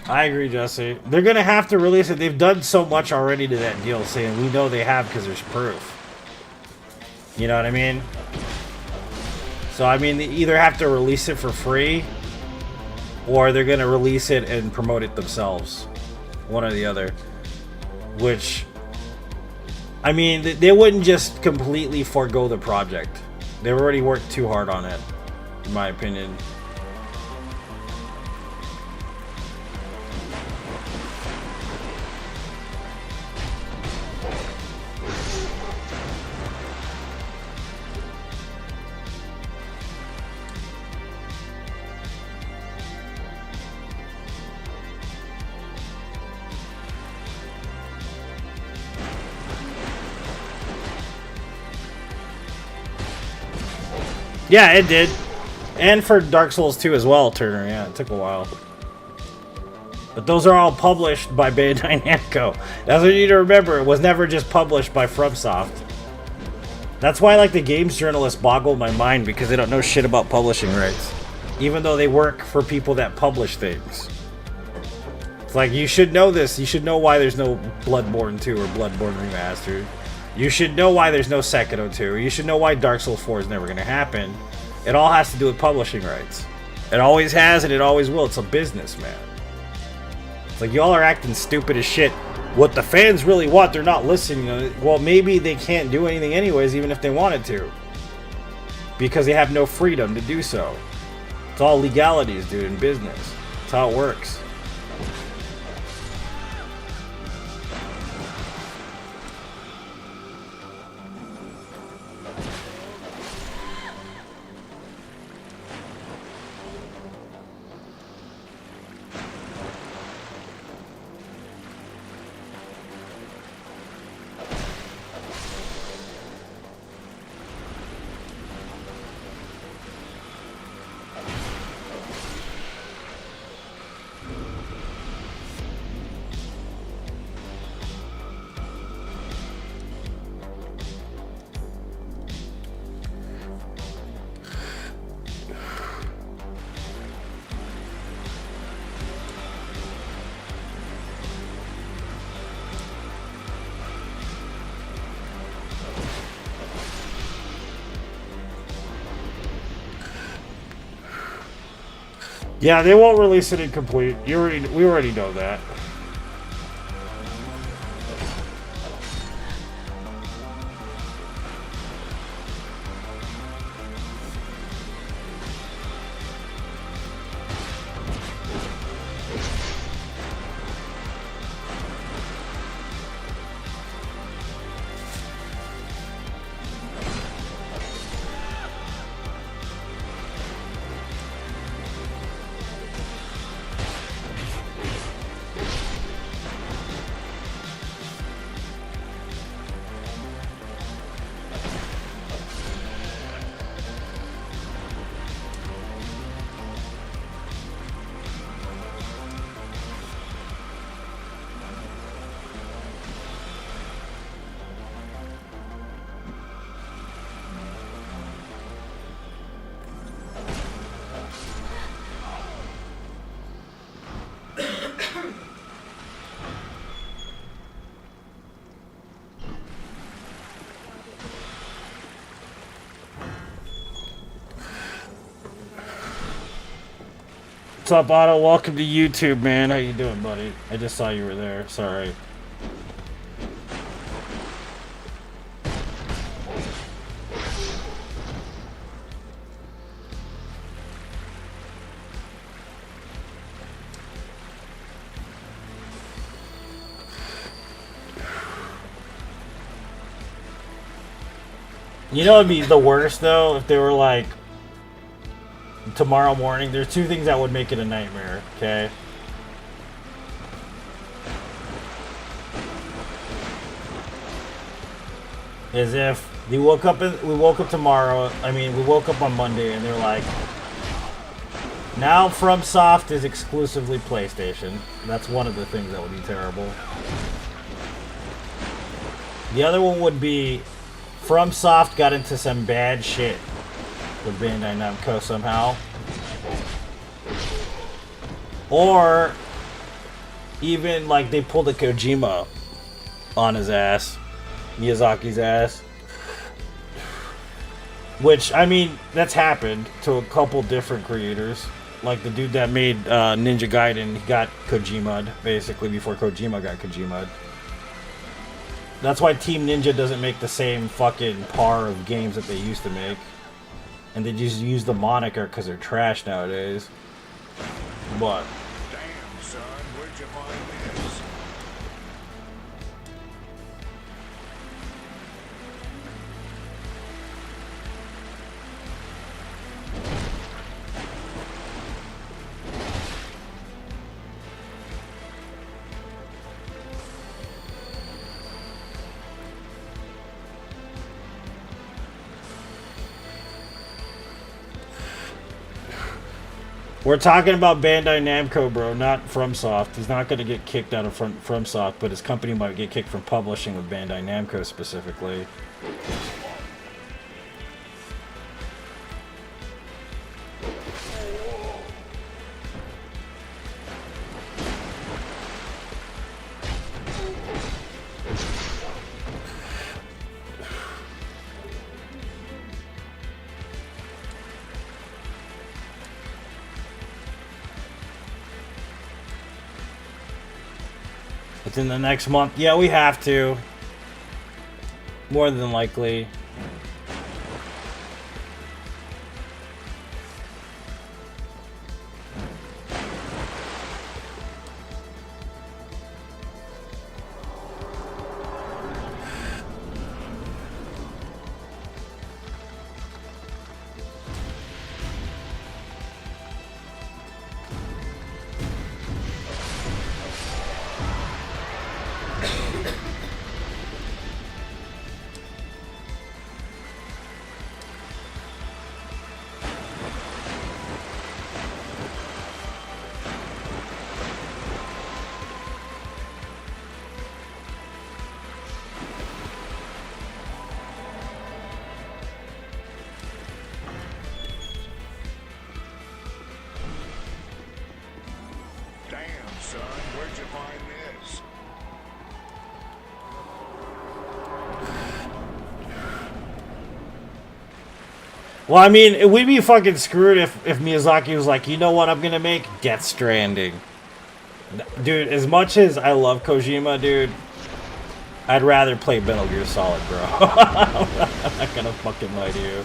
I agree, Jesse. They're going to have to release it. They've done so much already to that deal, saying we know they have because there's proof. You know what I mean? So, I mean, they either have to release it for free or they're going to release it and promote it themselves. One or the other. Which... I mean, they wouldn't just completely forego the project. They've already worked too hard on it, in my opinion. Yeah, it did. And for Dark Souls 2 as well, Turner. Yeah, it took a while. But those are all published by Bandai Namco. That's what you need to remember. It was never just published by FromSoft. That's why, like, the games journalists boggle my mind because they don't know shit about publishing rights. Even though they work for people that publish things. It's like, you should know this. You should know why there's no Bloodborne 2 or Bloodborne Remastered. You should know why there's no Sekiro 2. You should know why Dark Souls 4 is never going to happen. It all has to do with publishing rights. It always has and it always will. It's a business, man. It's like, y'all are acting stupid as shit. What the fans really want, they're not listening. Well, maybe they can't do anything anyways, even if they wanted to. Because they have no freedom to do so. It's all legalities, dude, in business. That's how it works. Yeah, they won't release it incomplete. We already know that. What's up, Otto? Welcome to YouTube, man. How you doing, buddy? I just saw you were there. Sorry. You know, it'd be the worst though if they were like tomorrow morning. There's two things that would make it a nightmare. Okay. Is if we woke up tomorrow. I mean, we woke up on Monday and they're like, now FromSoft is exclusively PlayStation. That's one of the things that would be terrible. The other one would be FromSoft got into some bad shit with Bandai Namco somehow. Or even like they pulled a Kojima on his ass. Miyazaki's ass. Which, I mean, that's happened to a couple different creators. Like the dude that made Ninja Gaiden, he got Kojima'd basically before Kojima got Kojima'd. That's why Team Ninja doesn't make the same fucking par of games that they used to make. And they just use the moniker because they're trash nowadays. But Damn, son, where'd you find this? we're talking about Bandai Namco, bro, not FromSoft. He's not going to get kicked out of FromSoft, but his company might get kicked from publishing with Bandai Namco specifically. Within the next month. Yeah, we have to. More than likely. Damn, son, where'd you find this? Well, I mean, we'd be fucking screwed if Miyazaki was like, you know what I'm gonna make? Death Stranding. Dude, as much as I love Kojima, dude, I'd rather play Metal Gear Solid, bro. I'm not gonna fucking lie to you.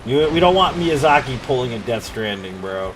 We don't want Miyazaki pulling a Death Stranding, bro.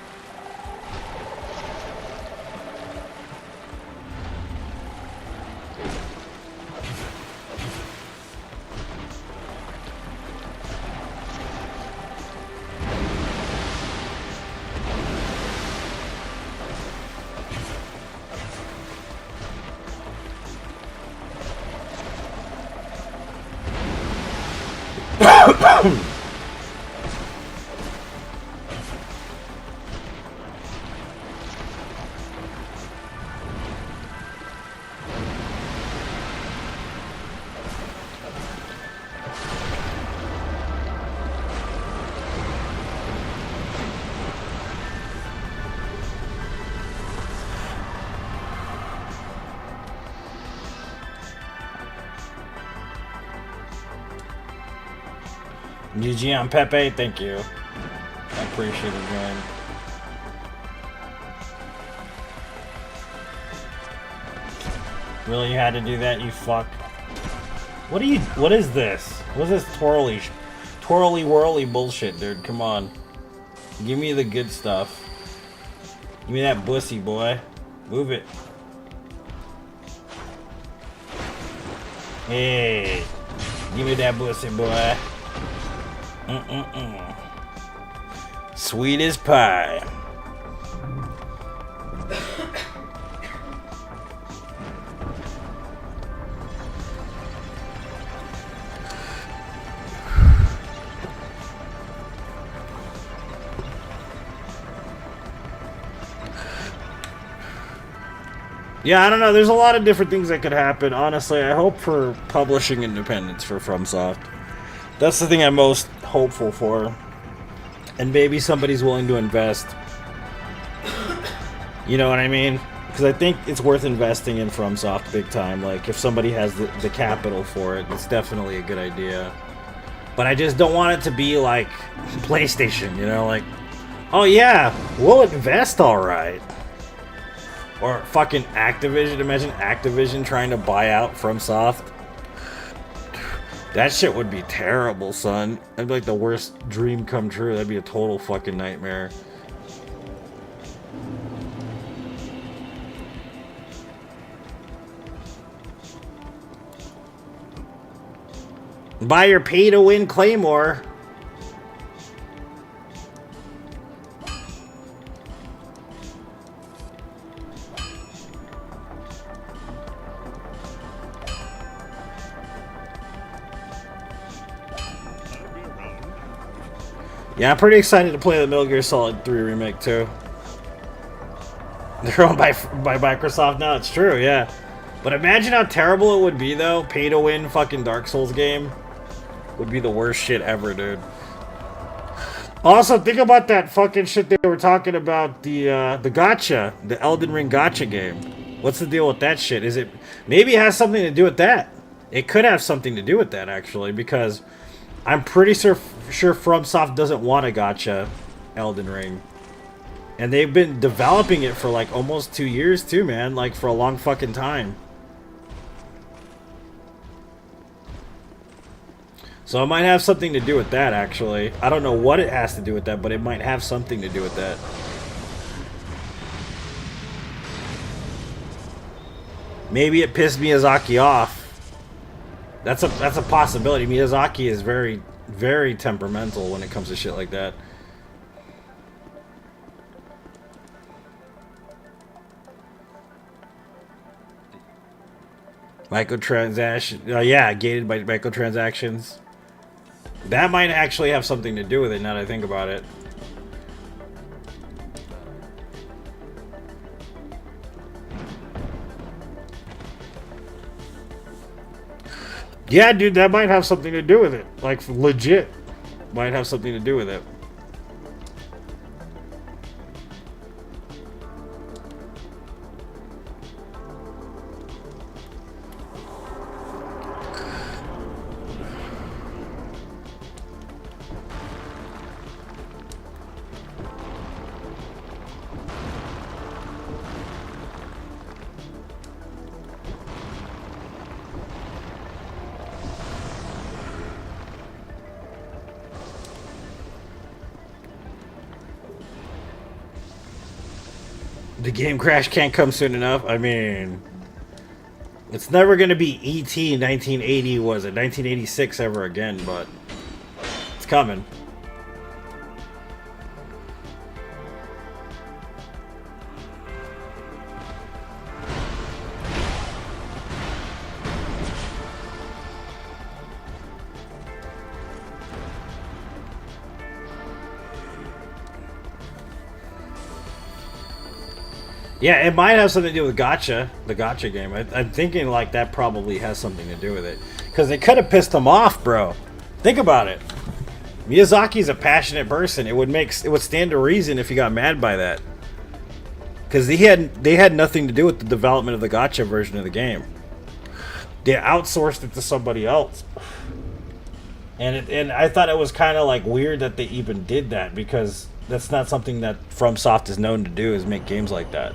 GG on Pepe, thank you. I appreciate it, man. Really, you had to do that, you fuck. What is this? What is this twirly whirly bullshit, dude? Come on. Give me the good stuff. Give me that bussy, boy. Move it. Hey. Give me that bussy, boy. Sweet as pie. Yeah, I don't know. There's a lot of different things that could happen. Honestly, I hope for publishing independence for FromSoft. That's the thing I'm most hopeful for. And maybe somebody's willing to invest. You know what I mean? Because I think it's worth investing in FromSoft big time. Like, if somebody has the capital for it, it's definitely a good idea. But I just don't want it to be like PlayStation, you know? Like, oh yeah, we'll invest alright. Or fucking Activision. Imagine Activision trying to buy out FromSoft. That shit would be terrible, son. That'd be like the worst dream come true. That'd be a total fucking nightmare. Buy your pay-to-win Claymore. Yeah, I'm pretty excited to play the Metal Gear Solid 3 remake too. They're owned by Microsoft now. It's true, yeah. But imagine how terrible it would be though. Pay-to-win fucking Dark Souls game would be the worst shit ever, dude. Also, think about that fucking shit they were talking about, the gacha, the Elden Ring gacha game. What's the deal with that shit? Is it maybe it has something to do with that? It could have something to do with that actually, because I'm pretty sure FromSoft doesn't want a gacha Elden Ring. And they've been developing it for like almost 2 years too, man. Like for a long fucking time. So it might have something to do with that, actually. I don't know what it has to do with that, but it might have something to do with that. Maybe it pissed Miyazaki off. That's a possibility. Miyazaki is very, very temperamental when it comes to shit like that. Microtransaction. Yeah, gated by microtransactions. That might actually have something to do with it now that I think about it. Yeah, dude, that might have something to do with it. Like, legit. Might have something to do with it. The game crash can't come soon enough. I mean, it's never going to be E.T. 1980, was it? 1986 ever again, but it's coming. Yeah, it might have something to do with gacha, the gacha game. I'm thinking like that probably has something to do with it. Because they could have pissed him off, bro. Think about it. Miyazaki's a passionate person. It would stand to reason if he got mad by that. Because they had nothing to do with the development of the gacha version of the game. They outsourced it to somebody else. And I thought it was kind of like weird that they even did that, because that's not something that FromSoft is known to do, is make games like that.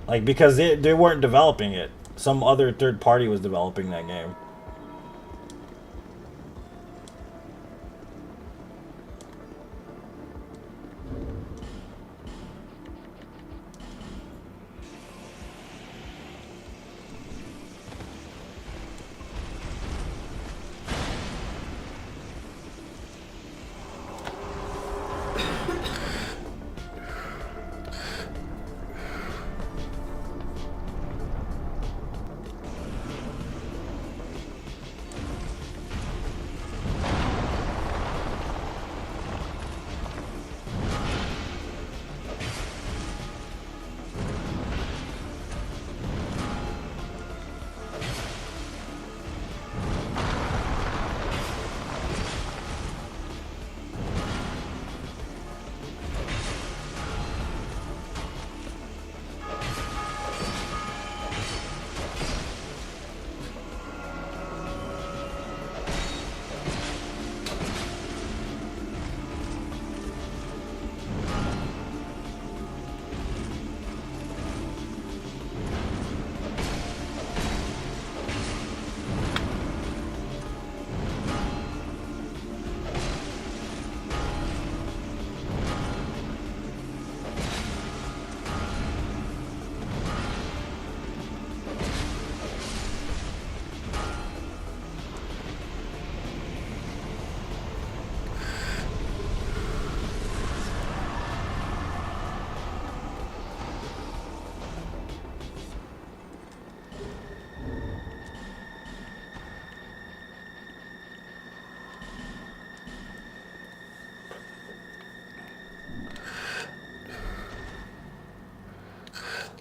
Like, because they weren't developing it. Some other third party was developing that game.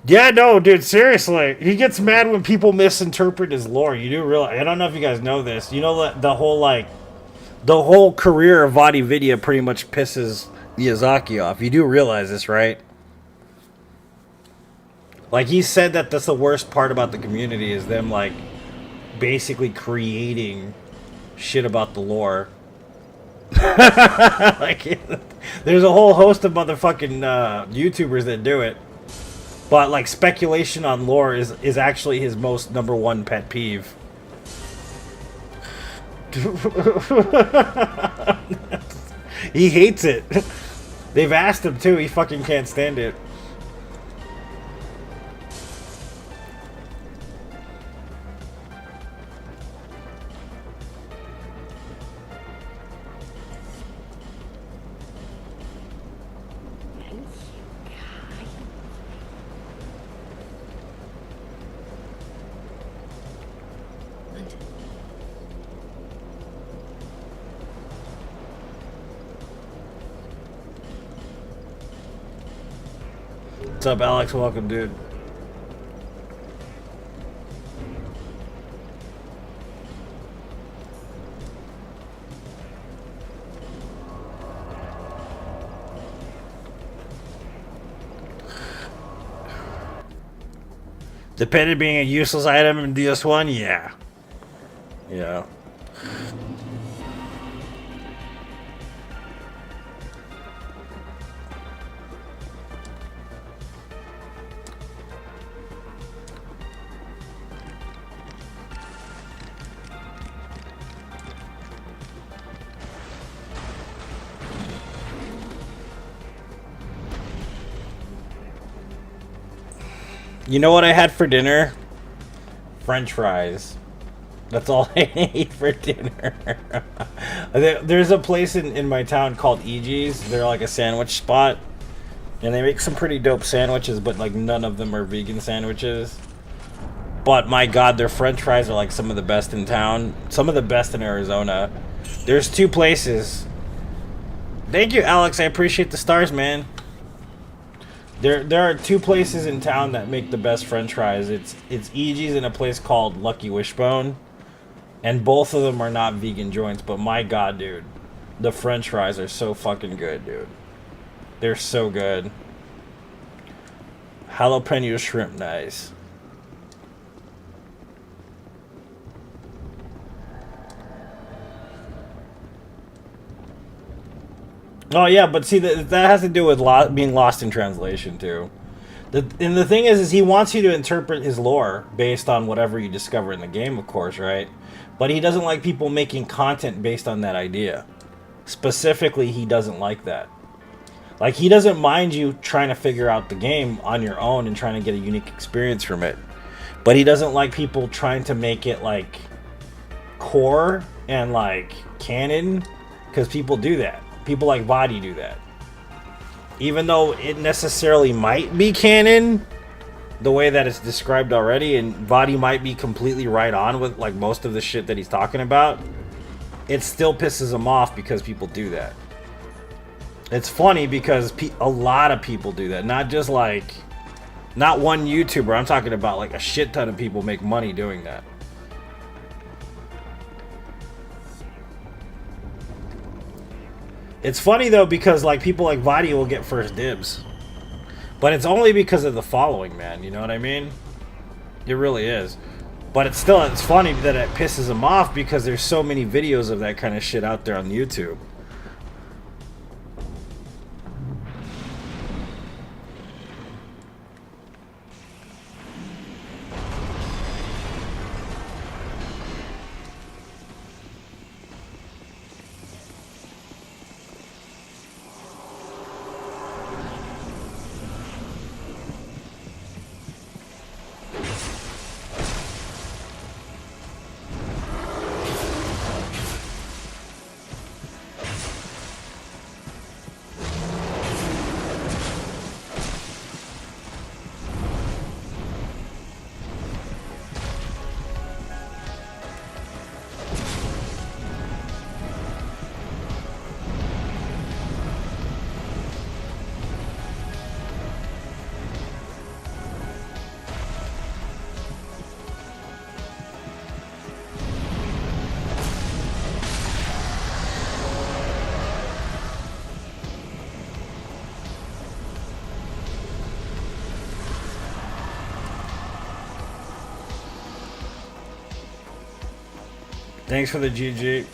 Yeah, no, dude, seriously. He gets mad when people misinterpret his lore. You do realize, I don't know if you guys know this. You know that the whole career of Vadi Vidya pretty much pisses Miyazaki off. You do realize this, right? Like, he said that that's the worst part about the community, is them, like, basically creating shit about the lore. Like, there's a whole host of motherfucking YouTubers that do it. But, like, speculation on lore is actually his most number one pet peeve. He hates it. They've asked him, too. He fucking can't stand it. What's up, Alex? Welcome, dude. The pendant being a useless item in DS1? Yeah. Yeah. You know what I had for dinner? French fries. That's all I ate for dinner. There's a place in my town called EG's. They're like a sandwich spot. And they make some pretty dope sandwiches, but like none of them are vegan sandwiches. But my god, their French fries are like some of the best in town. Some of the best in Arizona. There's two places. Thank you, Alex. I appreciate the stars, man. There are two places in town that make the best French fries. It's EG's and a place called Lucky Wishbone. And both of them are not vegan joints, but my god, dude. The French fries are so fucking good, dude. They're so good. Jalapeno shrimp, nice. Oh yeah, but see that has to do with being lost in translation too. And the thing is he wants you to interpret his lore based on whatever you discover in the game, of course, right? But he doesn't like people making content based on that idea. Specifically, he doesn't like that. Like, he doesn't mind you trying to figure out the game on your own and trying to get a unique experience from it. But he doesn't like people trying to make it, like, core and, like, canon. Because people do that. People like Vadi do that. Even though it necessarily might be canon, the way that it's described already, and Vadi might be completely right on with, like, most of the shit that he's talking about, it still pisses him off because people do that. It's funny because a lot of people do that. Not just like, not one YouTuber. I'm talking about like a shit ton of people make money doing that. It's funny though because like people like Vadi will get first dibs. But it's only because of the following, man. You know what I mean? It really is. But it's funny that it pisses him off because there's so many videos of that kind of shit out there on YouTube. Thanks for the GG.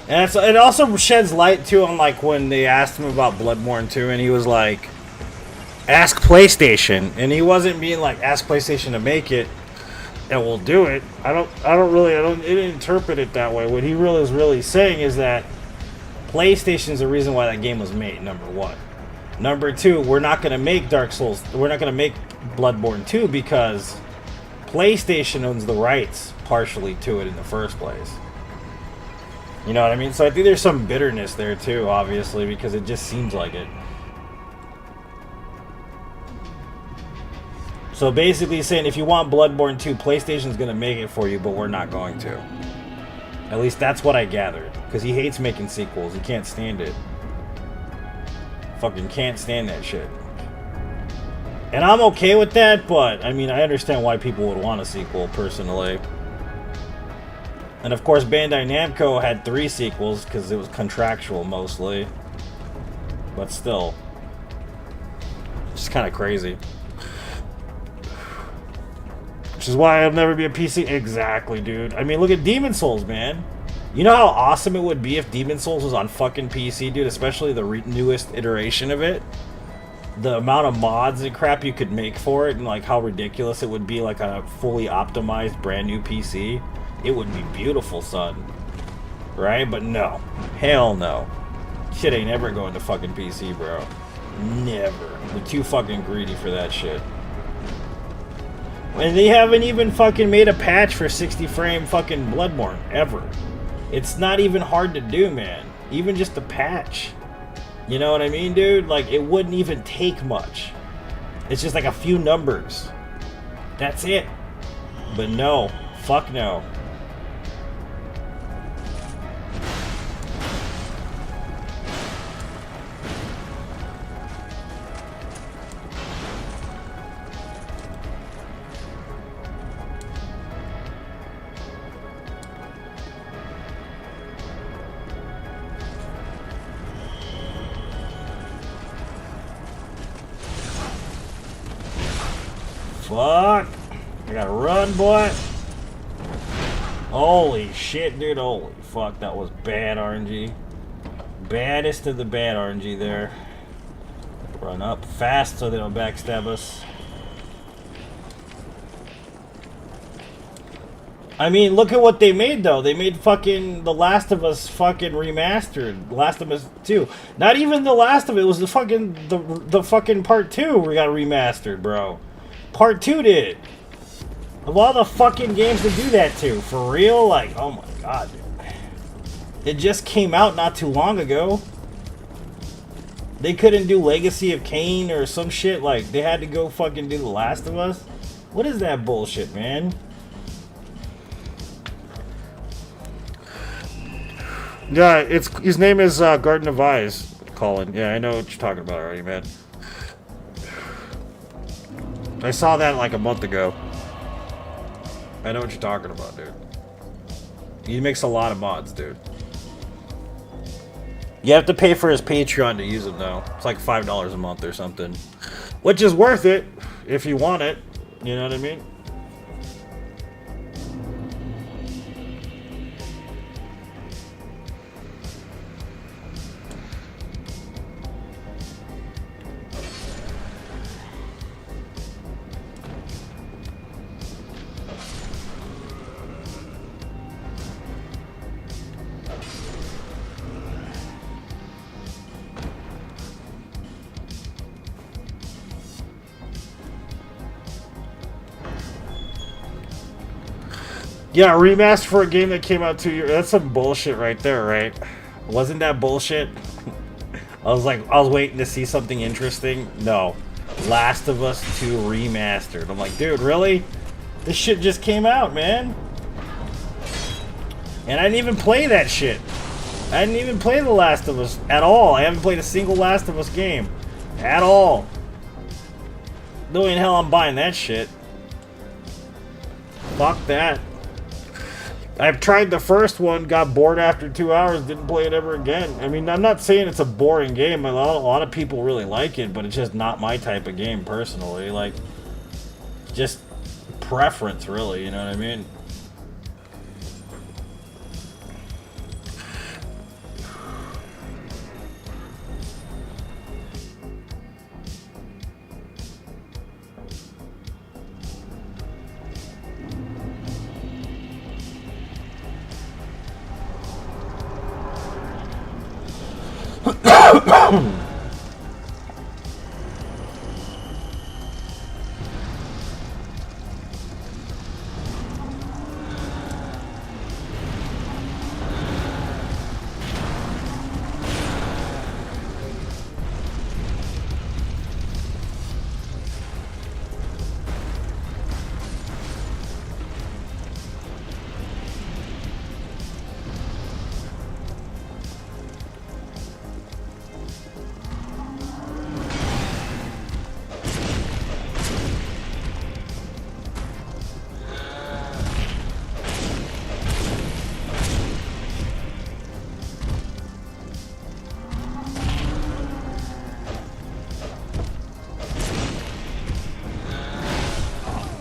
And it also sheds light too on like when they asked him about Bloodborne 2 and he was like, ask PlayStation, and he wasn't being like, ask PlayStation to make it and we'll do it. I didn't interpret it that way. What he was really saying is that PlayStation's the reason why that game was made, number one. Number two, we're not going to make Dark Souls, we're not going to make Bloodborne 2 because PlayStation owns the rights partially to it in the first place. You know what I mean? So I think there's some bitterness there too, obviously, because it just seems like it. So basically saying if you want Bloodborne 2, PlayStation's going to make it for you, but we're not going to. At least that's what I gathered. Because he hates making sequels. He can't stand it. Fucking can't stand that shit. And I'm okay with that, but I mean, I understand why people would want a sequel, personally. And of course, Bandai Namco had 3 sequels because it was contractual mostly. But still. It's kind of crazy. Which is why I'll never be a PC. Exactly, dude. I mean, look at Demon Souls, man. You know how awesome it would be if Demon Souls was on fucking PC, dude? Especially the newest iteration of it. The amount of mods and crap you could make for it, and like how ridiculous it would be like a fully optimized brand new PC. It would be beautiful, son. Right? But no. Hell no. Shit ain't ever going to fucking PC, bro. Never. We're too fucking greedy for that shit. And they haven't even fucking made a patch for 60 frame fucking Bloodborne, ever. It's not even hard to do, man. Even just a patch. You know what I mean, dude? Like, it wouldn't even take much. It's just like a few numbers. That's it. But no. Fuck no. Fuck. I gotta run, boy. Holy shit, dude. Holy fuck, that was bad RNG. Baddest of the bad RNG there. Run up fast so they don't backstab us. I mean, look at what they made, though. They made fucking The Last of Us fucking remastered. Last of Us 2. Not even The Last of It. It was the fucking Part 2 we got remastered, bro. Part 2 did. Of all the fucking games to do that to. For real? Like, oh my god, dude. It just came out not too long ago. They couldn't do Legacy of Kain or some shit. Like, they had to go fucking do The Last of Us. What is that bullshit, man? Yeah, his name is Garden of Eyes, Colin. Yeah, I know what you're talking about already, man. I saw that like a month ago. I know what you're talking about, dude. He makes a lot of mods, dude. You have to pay for his Patreon to use them, though. It's like $5 a month or something. Which is worth it if you want it. You know what I mean? Yeah, remaster for a game that came out 2 years. That's some bullshit right there, right? Wasn't that bullshit? I was waiting to see something interesting. No. Last of Us 2 remastered. I'm like, dude, really? This shit just came out, man. And I didn't even play that shit. I didn't even play The Last of Us at all. I haven't played a single Last of Us game. At all. No way in hell I'm buying that shit. Fuck that. I've tried the first one, got bored after 2 hours, didn't play it ever again. I mean, I'm not saying it's a boring game. A lot of people really like it, but it's just not my type of game personally. Like, just preference, really, you know what I mean?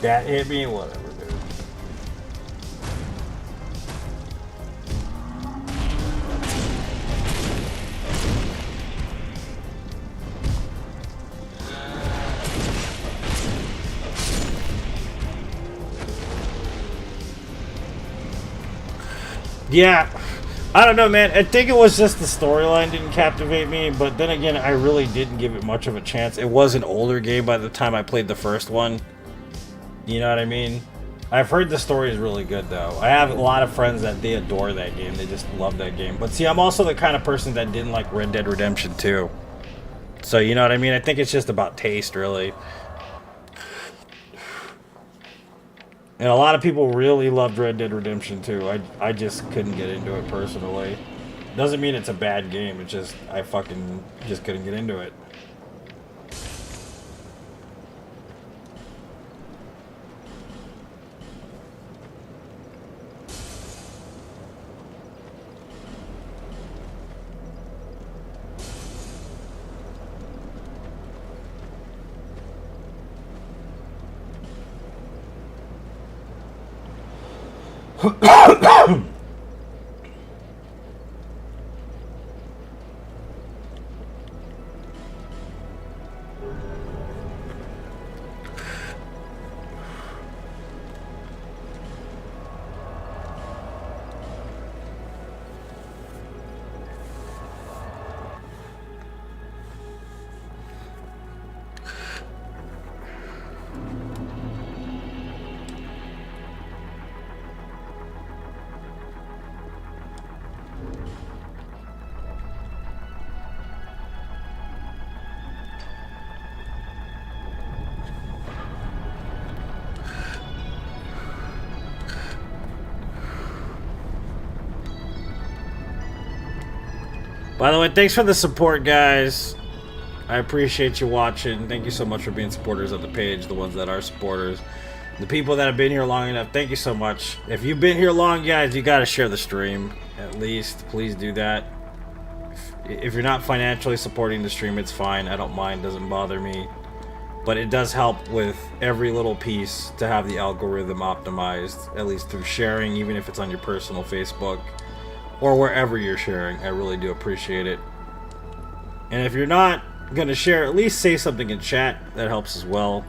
That hit me, whatever, dude. Yeah, I don't know, man. I think it was just the storyline didn't captivate me, but then again, I really didn't give it much of a chance. It was an older game by the time I played the first one. You know what I mean? I've heard the story is really good, though. I have a lot of friends that they adore that game. They just love that game. But see, I'm also the kind of person that didn't like Red Dead Redemption 2. So, you know what I mean? I think it's just about taste, really. And a lot of people really loved Red Dead Redemption 2. I just couldn't get into it personally. Doesn't mean it's a bad game. It's just, I fucking just couldn't get into it. By the way, thanks for the support, guys. I appreciate you watching. Thank you so much for being supporters of the page, the ones that are supporters. The people that have been here long enough, thank you so much. If you've been here long, guys, you gotta share the stream. At least, please do that. If you're not financially supporting the stream, it's fine. I don't mind, doesn't bother me. But it does help with every little piece to have the algorithm optimized, at least through sharing, even if it's on your personal Facebook or wherever you're sharing. I really do appreciate it. And if you're not gonna share, at least say something in chat. That helps as well.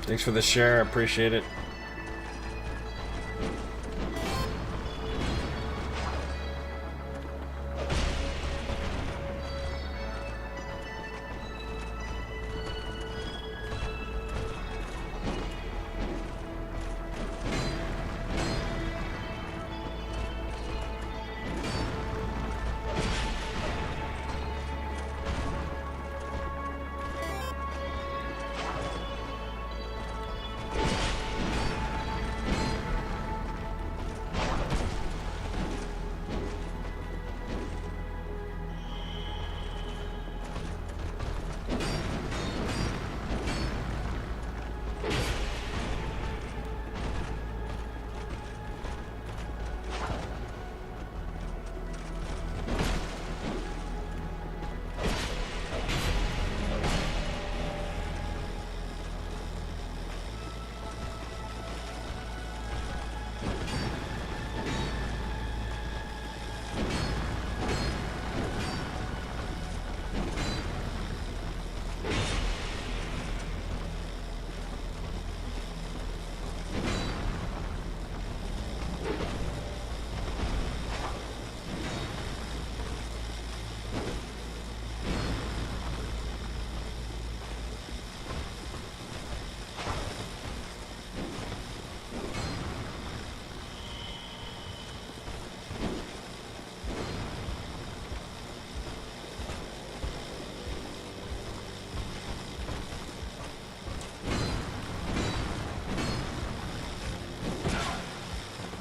Thanks for the share, I appreciate it.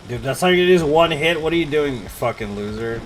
Dude, that's how you use one hit? What are you doing, you fucking loser?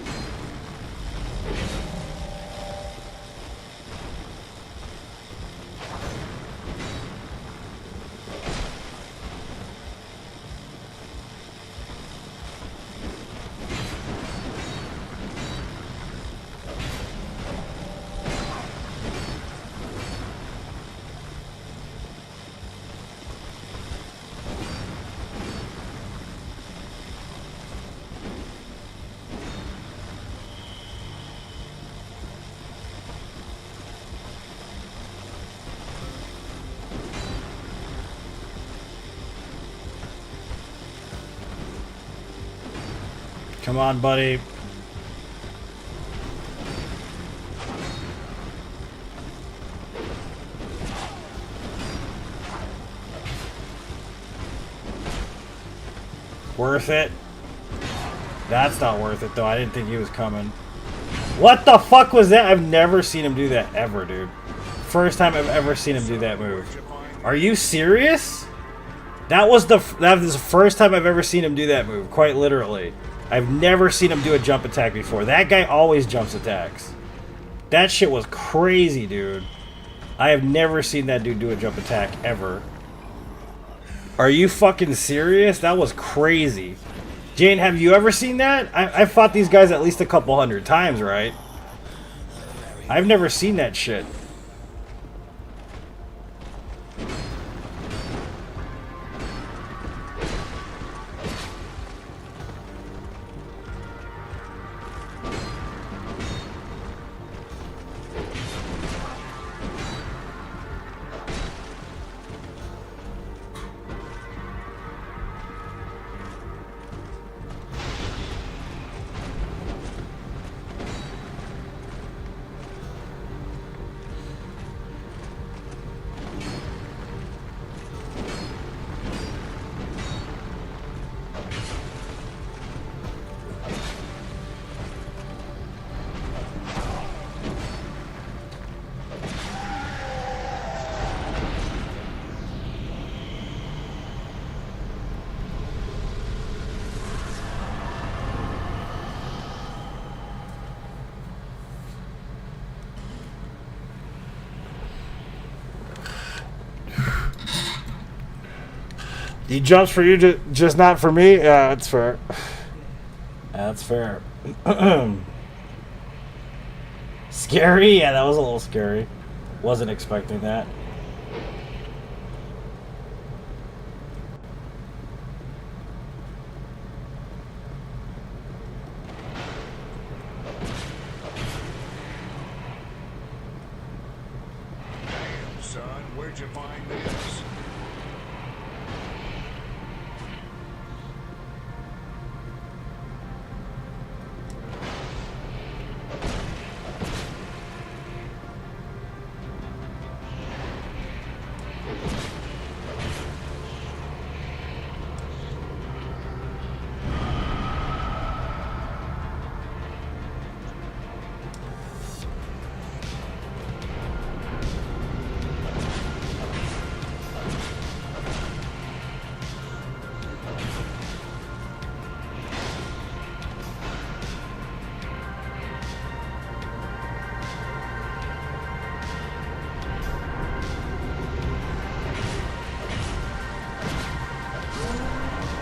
Come on, buddy. Worth it? That's not worth it, though. I didn't think he was coming. What the fuck was that? I've never seen him do that ever, dude. First time I've ever seen him do that move. Are you serious? That was the first time I've ever seen him do that move, quite literally. I've never seen him do a jump attack before. That guy always jumps attacks. That shit was crazy, dude. I have never seen that dude do a jump attack, ever. Are you fucking serious? That was crazy. Jane, have you ever seen that? I've fought these guys at least a couple hundred times, right? I've never seen that shit. He jumps for you, just not for me? Yeah, that's fair. That's fair. Scary? Yeah, that was a little scary. Wasn't expecting that. Damn, son, where'd you find this?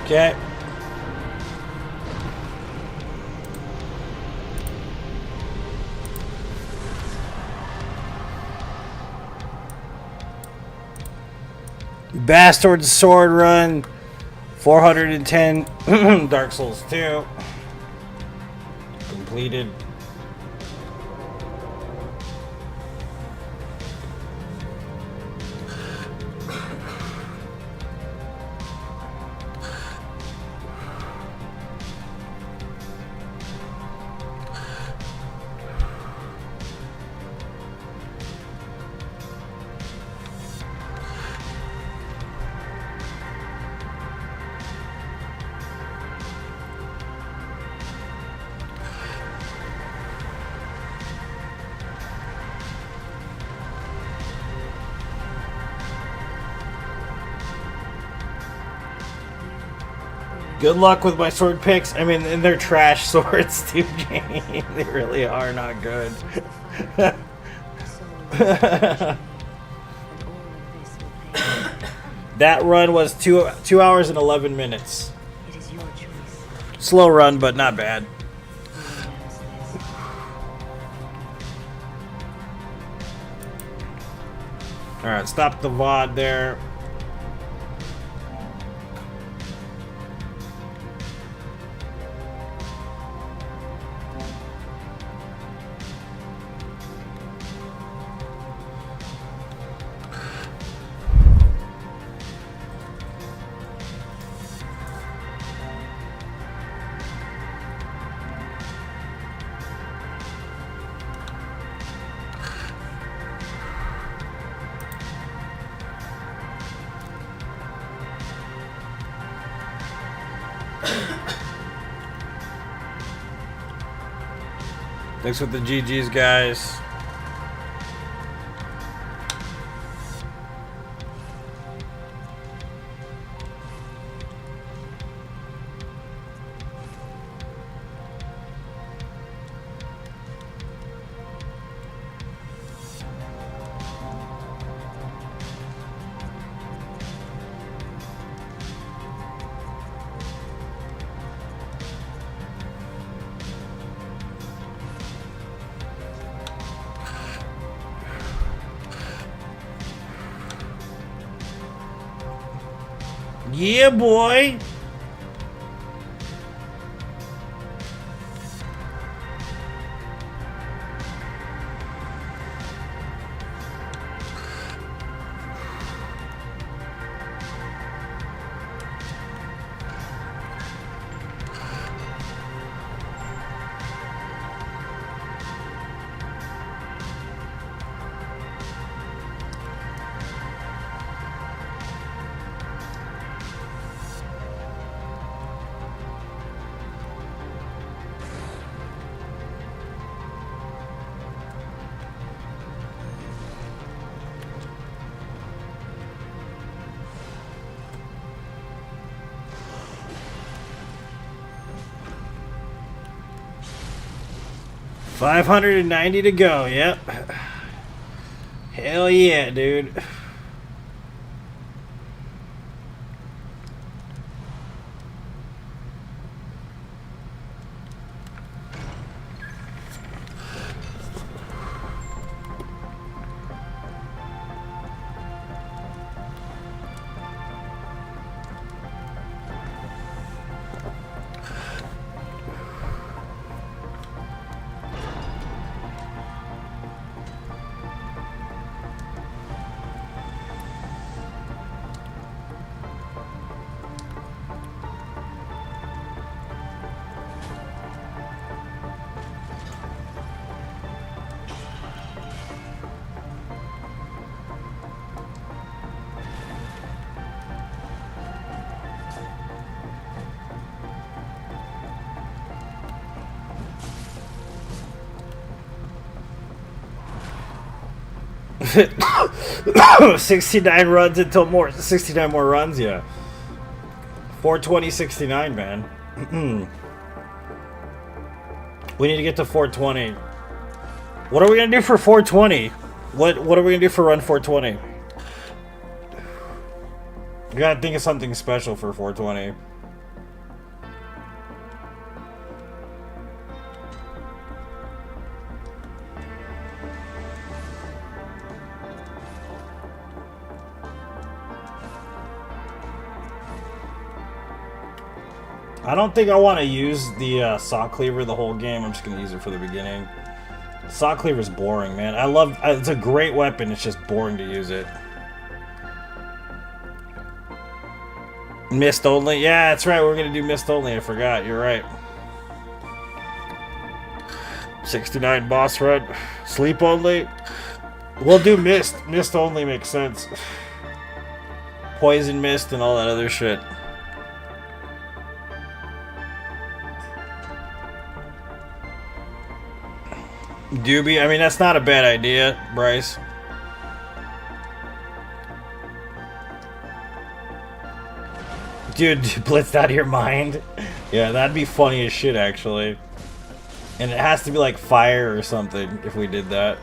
Okay. Bastard sword run. 410 Dark Souls 2. Completed. Good luck with my sword picks. I mean, and they're trash swords too, Jane. They really are not good. That run was 2 hours and 11 minutes. It is your choice. Slow run, but not bad. Alright, stop the VOD there. Thanks with the GGs, guys. Yeah, boy. $590 to go. Yep. Hell yeah, dude. $69 runs until more. 69 more runs, yeah. 420.69, man. We need to get to 420. What are we gonna do for 420? What are we gonna do for run 420? We gotta think of something special for 420. I don't think I want to use the saw cleaver the whole game. I'm just going to use it for the beginning. Saw cleaver's boring, man. It's a great weapon. It's just boring to use it. Mist only? Yeah, that's right. We're going to do mist only. I forgot. You're right. 69 boss run. Sleep only? We'll do mist. Mist only makes sense. Poison mist and all that other shit. Doobie? I mean, that's not a bad idea, Bryce. Dude, blitzed out of your mind? Yeah, that'd be funny as shit, actually. And it has to be like fire or something if we did that.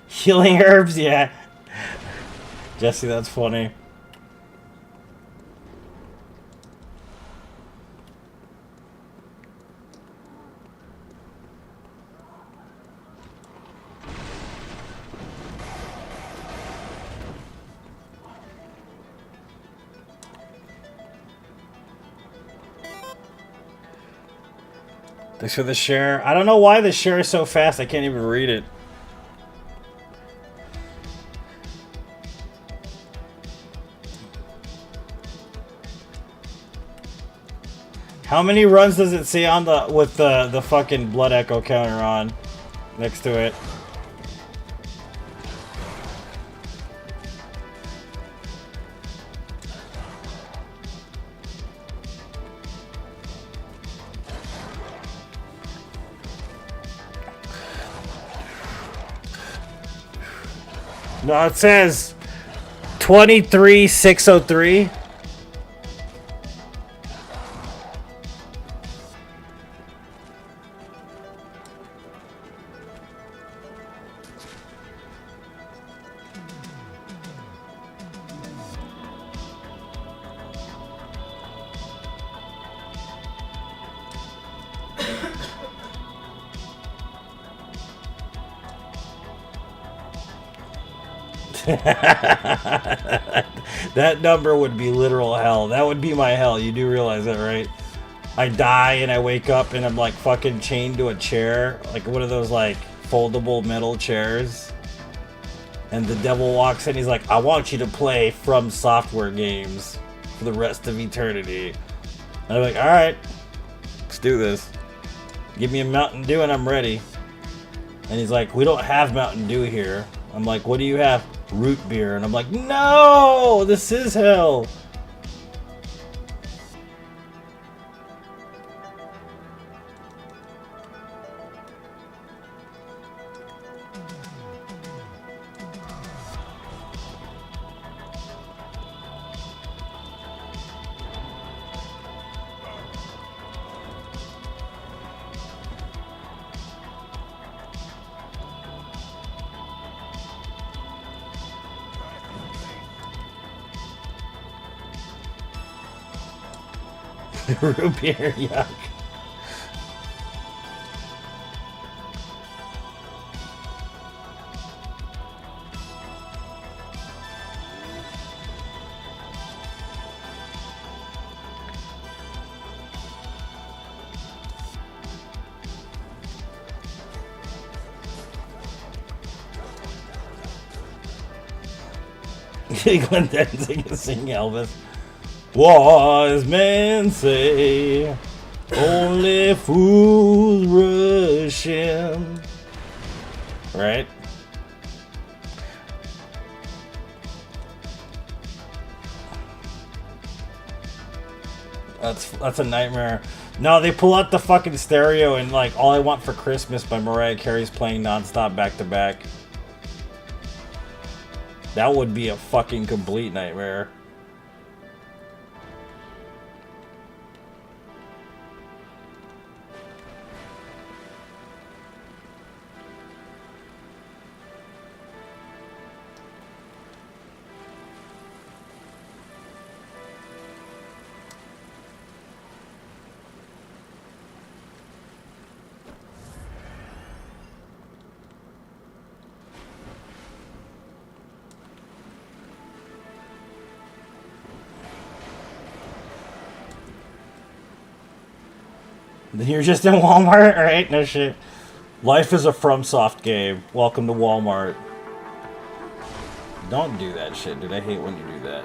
Healing herbs, yeah. Jesse, that's funny. Thanks for the share. I don't know why the share is so fast. I can't even read it. How many runs does it say on the with the fucking blood echo counter on next to it? No, it says 23603. That number would be literal hell. That would be my hell. You do realize that, right? I die and I wake up and I'm like fucking chained to a chair, like one of those like foldable metal chairs. And the devil walks in, he's like, I want you to play From Software games for the rest of eternity. And I'm like, alright, let's do this. Give me a Mountain Dew and I'm ready. And he's like, we don't have Mountain Dew here. I'm like, what do you have? Root beer. And I'm like, no, this is hell. Root beer, yuck. Glenn Danzig is singing Elvis. Wise men say only fools rush in. Right? That's a nightmare. No, they pull out the fucking stereo and like All I Want for Christmas by Mariah Carey's playing nonstop back to back. That would be a fucking complete nightmare. You're just in Walmart? Alright, no shit. Life is a FromSoft game. Welcome to Walmart. Don't do that shit, dude. I hate when you do that.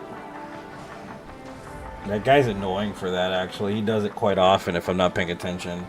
That guy's annoying for that, actually. He does it quite often if I'm not paying attention.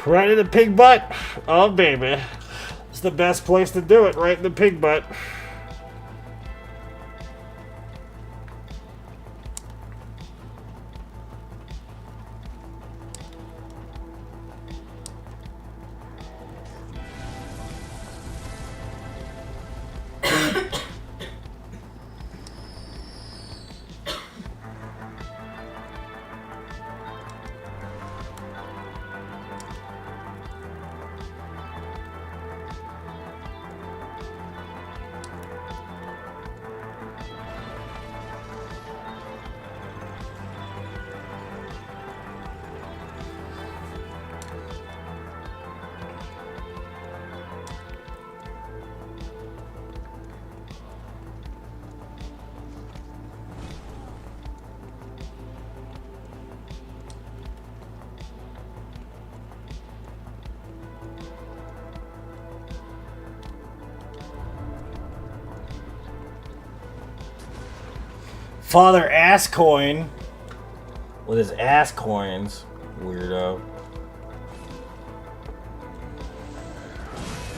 Right in the pig butt. Oh, baby. It's the best place to do it, right in the pig butt. Father Ass Coin with his ass coins. Weirdo.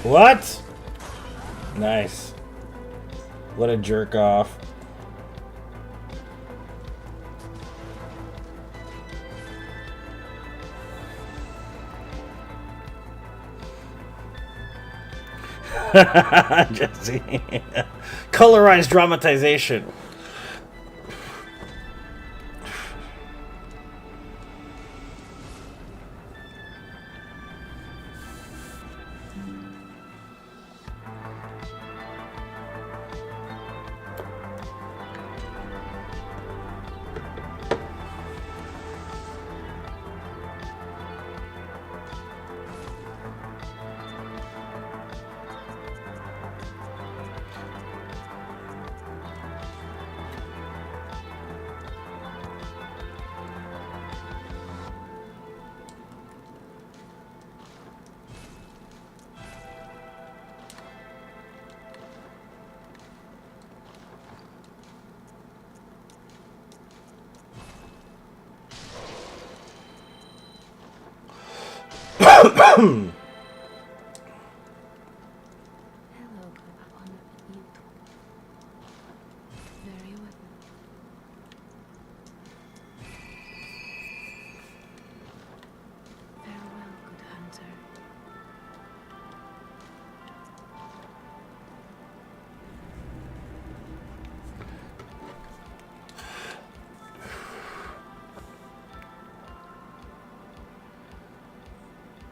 What? Nice. What a jerk off. Jesse. Colorized dramatization. Hello, you. Very well. Farewell, good hunter.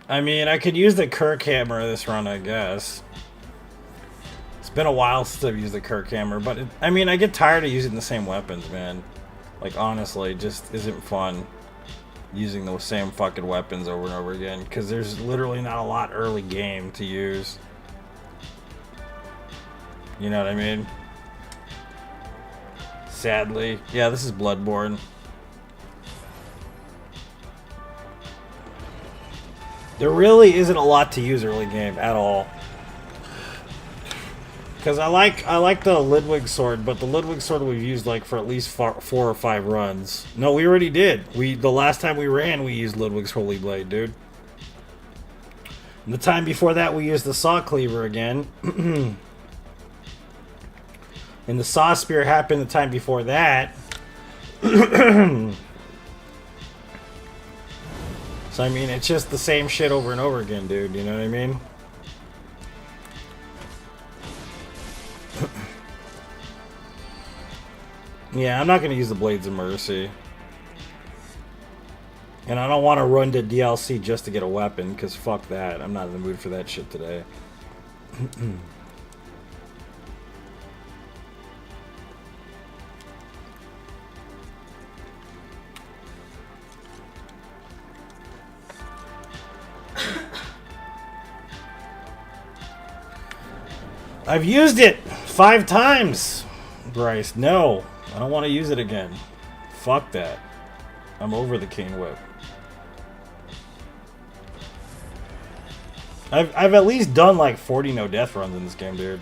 I mean, I could use the Kirk hammer this run, I guess. It's been a while since I've used the Kirk hammer, but I mean, I get tired of using the same weapons, man. Like, honestly, it just isn't fun using the same fucking weapons over and over again, because there's literally not a lot early game to use. You know what I mean? Sadly. Yeah, this is Bloodborne. There really isn't a lot to use early game at all. Because I like the Ludwig sword, but the Ludwig sword we've used like for at least 4 or 5 runs. No, we already did. The last time we ran, we used Ludwig's Holy Blade, dude. And the time before that, we used the Saw Cleaver again. And the Saw Spear happened the time before that. So, I mean, it's just the same shit over and over again, dude. You know what I mean? Yeah, I'm not going to use the Blades of Mercy. And I don't want to run to DLC just to get a weapon, because fuck that. I'm not in the mood for that shit today. I've used it 5 times, Bryce. No, I don't want to use it again. Fuck that. I'm over the King Whip. I've at least done like 40 no death runs in this game, dude.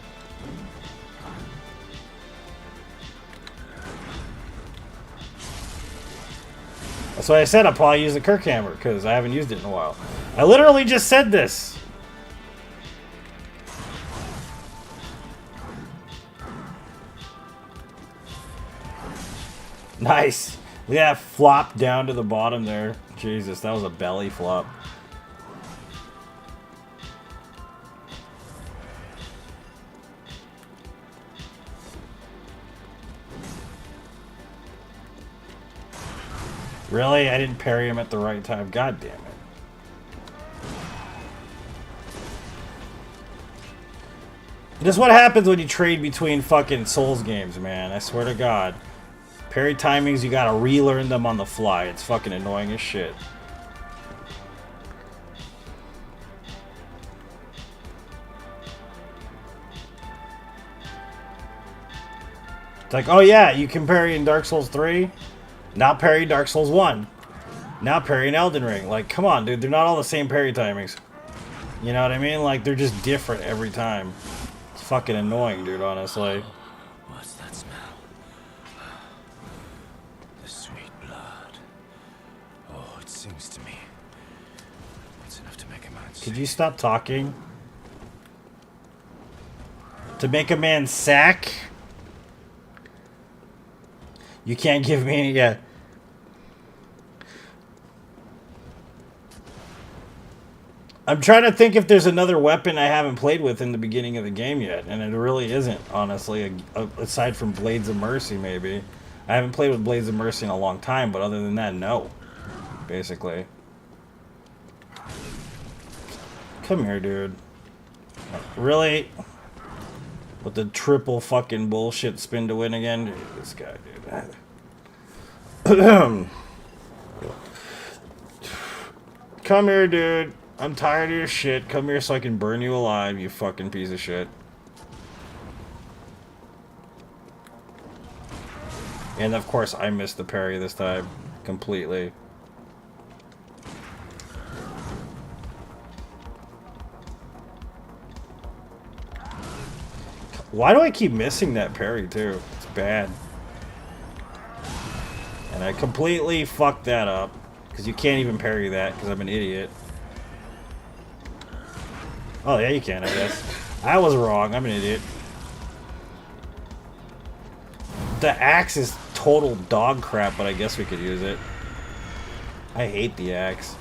That's why I said I'll probably use the Kirk hammer, because I haven't used it in a while. I literally just said this. Nice. Yeah, flop down to the bottom there. Jesus, that was a belly flop. Really? I didn't parry him at the right time. God damn it. This is what happens when you trade between fucking Souls games, man. I swear to God. Parry timings, you gotta relearn them on the fly. It's fucking annoying as shit. It's like, oh yeah, you can parry in Dark Souls 3, now parry Dark Souls 1, now parry in Elden Ring. Like, come on, dude, they're not all the same parry timings. You know what I mean? Like, they're just different every time. It's fucking annoying, dude, honestly. What's that smell? The sweet blood. Oh, it sings to me. It's enough to make a man Could you stop talking? To make a man sack? You can't give me any... Yeah. I'm trying to think if there's another weapon I haven't played with in the beginning of the game yet, and it really isn't, honestly, aside from Blades of Mercy, maybe. I haven't played with Blades of Mercy in a long time, but other than that, no. Basically. Come here, dude. Really? With the triple fucking bullshit spin to win again? Dude, this guy, dude. Come here, dude. I'm tired of your shit. Come here so I can burn you alive, you fucking piece of shit. And of course, I missed the parry this time. Completely. Why do I keep missing that parry, too? It's bad. And I completely fucked that up. Because you can't even parry that, because I'm an idiot. Oh, yeah, you can, I guess. I was wrong. I'm an idiot. The axe is total dog crap, but I guess we could use it. I hate the axe.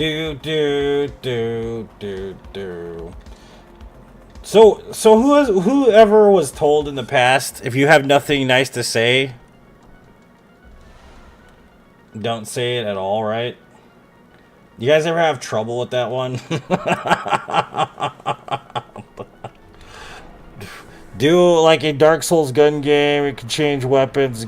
Do. So whoever was told in the past, if you have nothing nice to say, don't say it at all, right? You guys ever have trouble with that one? Do like a Dark Souls gun game, it can change weapons.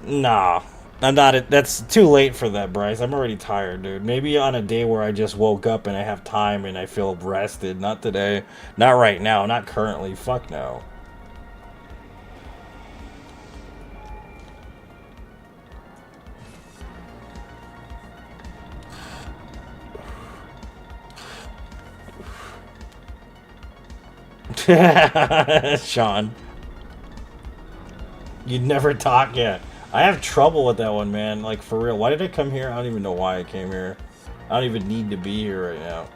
Nah. I'm not. That's too late for that, Bryce. I'm already tired, dude. Maybe on a day where I just woke up and I have time and I feel rested. Not today. Not right now. Not currently. Fuck no. Sean. You'd never talk yet. I have trouble with that one, man. Like, for real. Why did I come here? I don't even know why I came here. I don't even need to be here right now.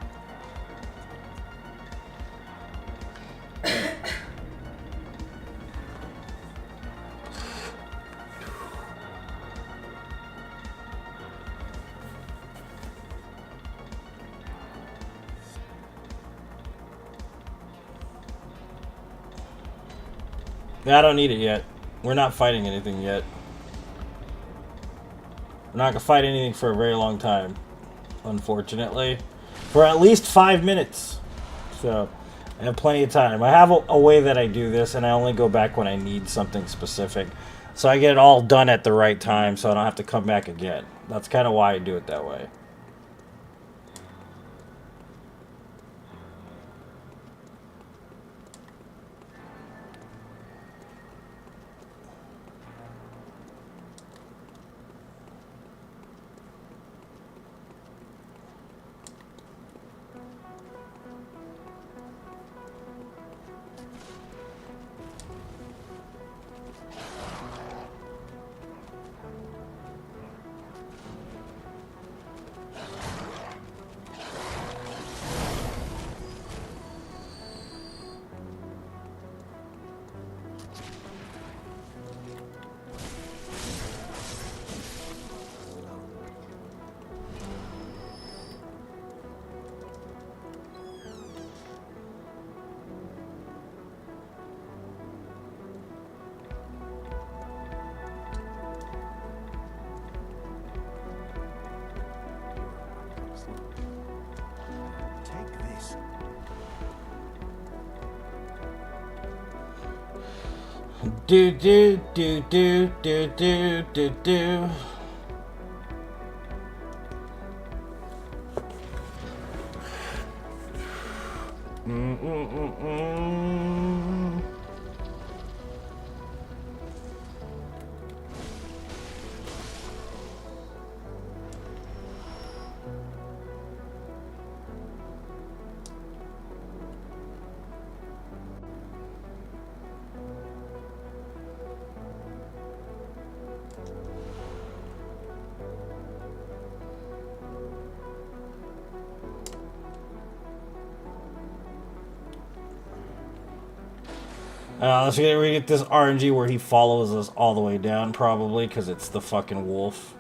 I don't need it yet. We're not fighting anything yet. We're not gonna fight anything for a very long time, unfortunately. For at least 5 minutes. So, I have plenty of time. I have a way that I do this, and I only go back when I need something specific. So I get it all done at the right time, so I don't have to come back again. That's kind of why I do it that way. Do do do do do do do do. Let's get this RNG where he follows us all the way down, probably, because it's the fucking wolf.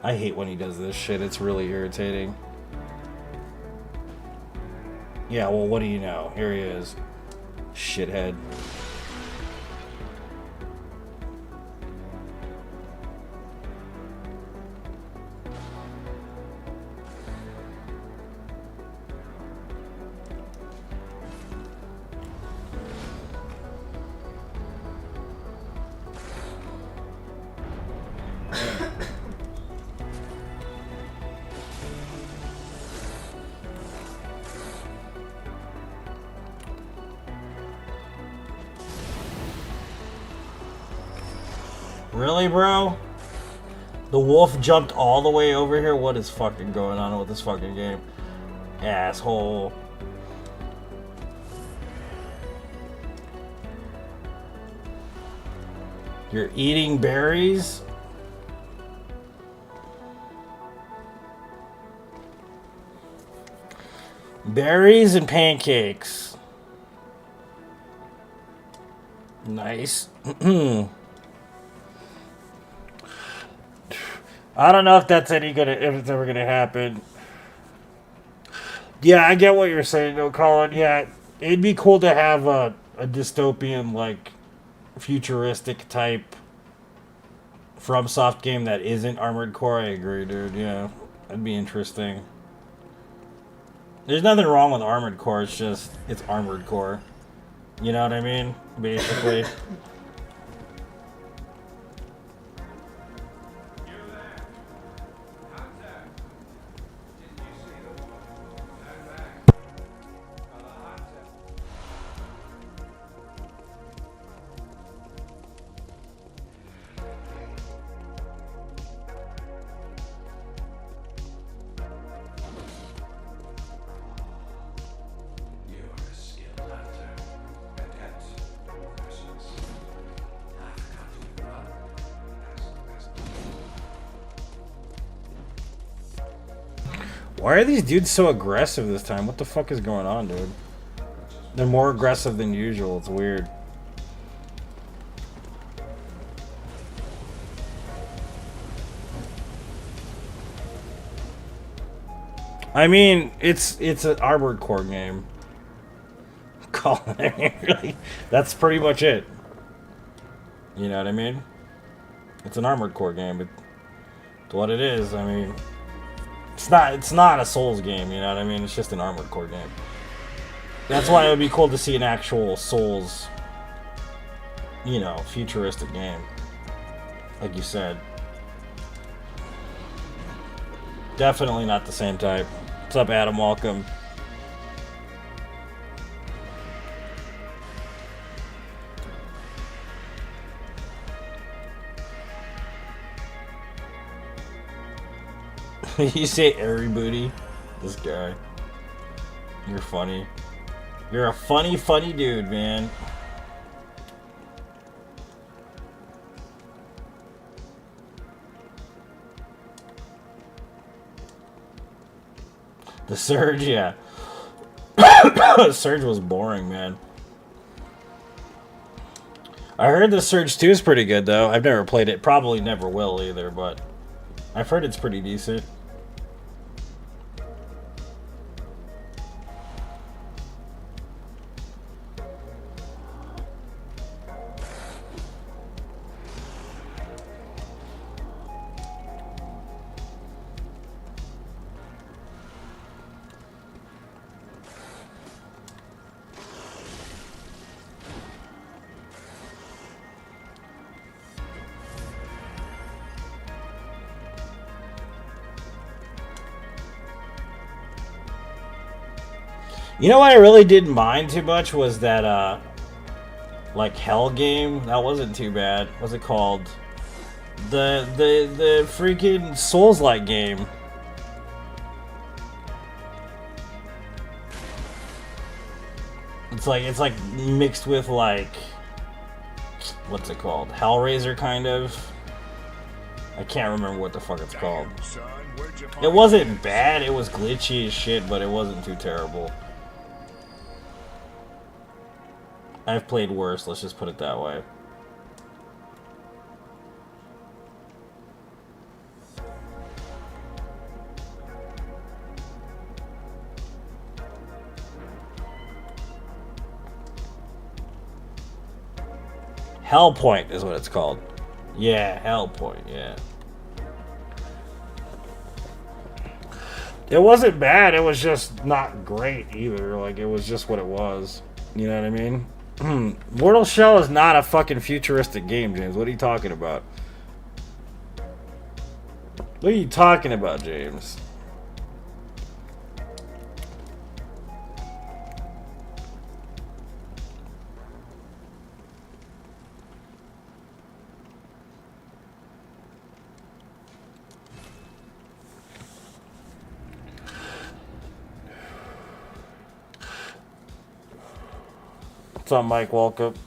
I hate when he does this shit. It's really irritating. Yeah, well, what do you know? Here he is. Shithead. Really, bro? The wolf jumped all the way over here? What is fucking going on with this fucking game? Asshole. You're eating berries? Berries and pancakes. Nice. I don't know if that's if it's ever gonna happen. Yeah, I get what you're saying though, Colin. Yeah, it'd be cool to have a dystopian, like, futuristic type FromSoft game that isn't Armored Core. I agree, dude. Yeah, that'd be interesting. There's nothing wrong with Armored Core, it's just, it's Armored Core. You know what I mean? Basically. Why are these dudes so aggressive this time? What the fuck is going on, dude? They're more aggressive than usual. It's weird. I mean, it's an Armored Core game. Really, that's pretty much it. You know what I mean? It's an Armored Core game, but it's what it is. I mean, it's not a Souls game, you know what I mean? It's just an Armored Core game. That's why it would be cool to see an actual Souls, you know, futuristic game. Like you said. Definitely not the same type. What's up, Adam? Welcome. You say airy booty? This guy. You're funny. You're a funny dude, man. The Surge, yeah. Surge was boring, man. I heard the Surge 2 is pretty good, though. I've never played it. Probably never will either, but I've heard it's pretty decent. You know what I really didn't mind too much was that like Hell game. That wasn't too bad. What's it called? The freaking Souls-like game. It's like mixed with like, what's it called? Hellraiser kind of. I can't remember what the fuck it's called. Son, where'd you find It wasn't bad. It was glitchy as shit, but it wasn't too terrible. I've played worse. Let's just put it that way. Hellpoint is what it's called. Yeah, Hellpoint, yeah. It wasn't bad, it was just not great either. Like, it was just what it was. You know what I mean? Mortal Shell is not a fucking futuristic game, James. What are you talking about? What are you talking about, James? What's up, Mike Walkup?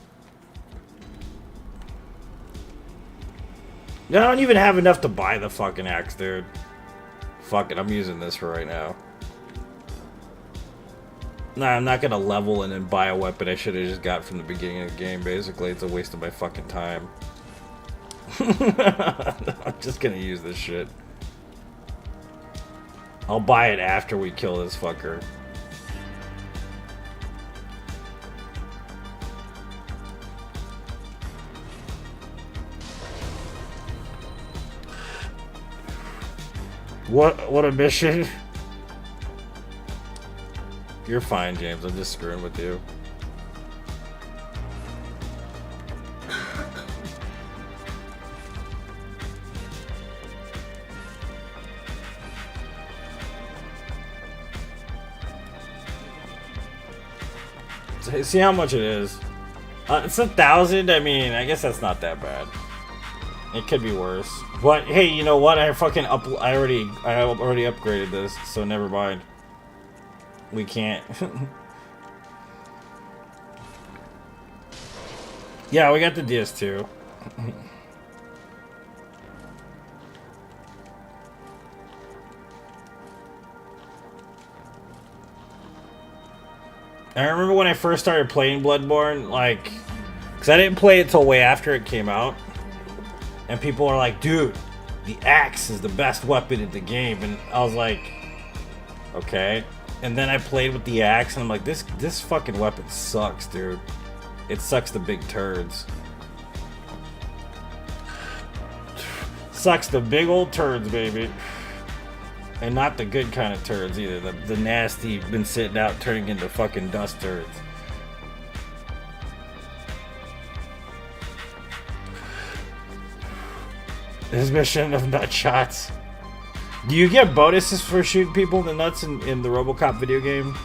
I don't even have enough to buy the fucking axe, dude. Fuck it, I'm using this for right now. Nah, I'm not gonna level and then buy a weapon I should have just got from the beginning of the game, basically. It's a waste of my fucking time. I'm just gonna use this shit. I'll buy it after we kill this fucker. What a mission. You're fine, James. I'm just screwing with you. See how much it is. It's 1,000. I mean, I guess that's not that bad. It could be worse. But hey, you know what? I already upgraded this, so never mind. We can't. Yeah, we got the DS2. I remember when I first started playing Bloodborne, like, because I didn't play it till way after it came out. And people are like, dude, the axe is the best weapon in the game. And I was like, okay. And then I played with the axe, and I'm like, this fucking weapon sucks, dude. It sucks the big turds. Sucks the big old turds, baby. And not the good kind of turds either. The nasty, been sitting out, turning into fucking dust turds. This mission of nut shots. Do you get bonuses for shooting people in the nuts in the RoboCop video game?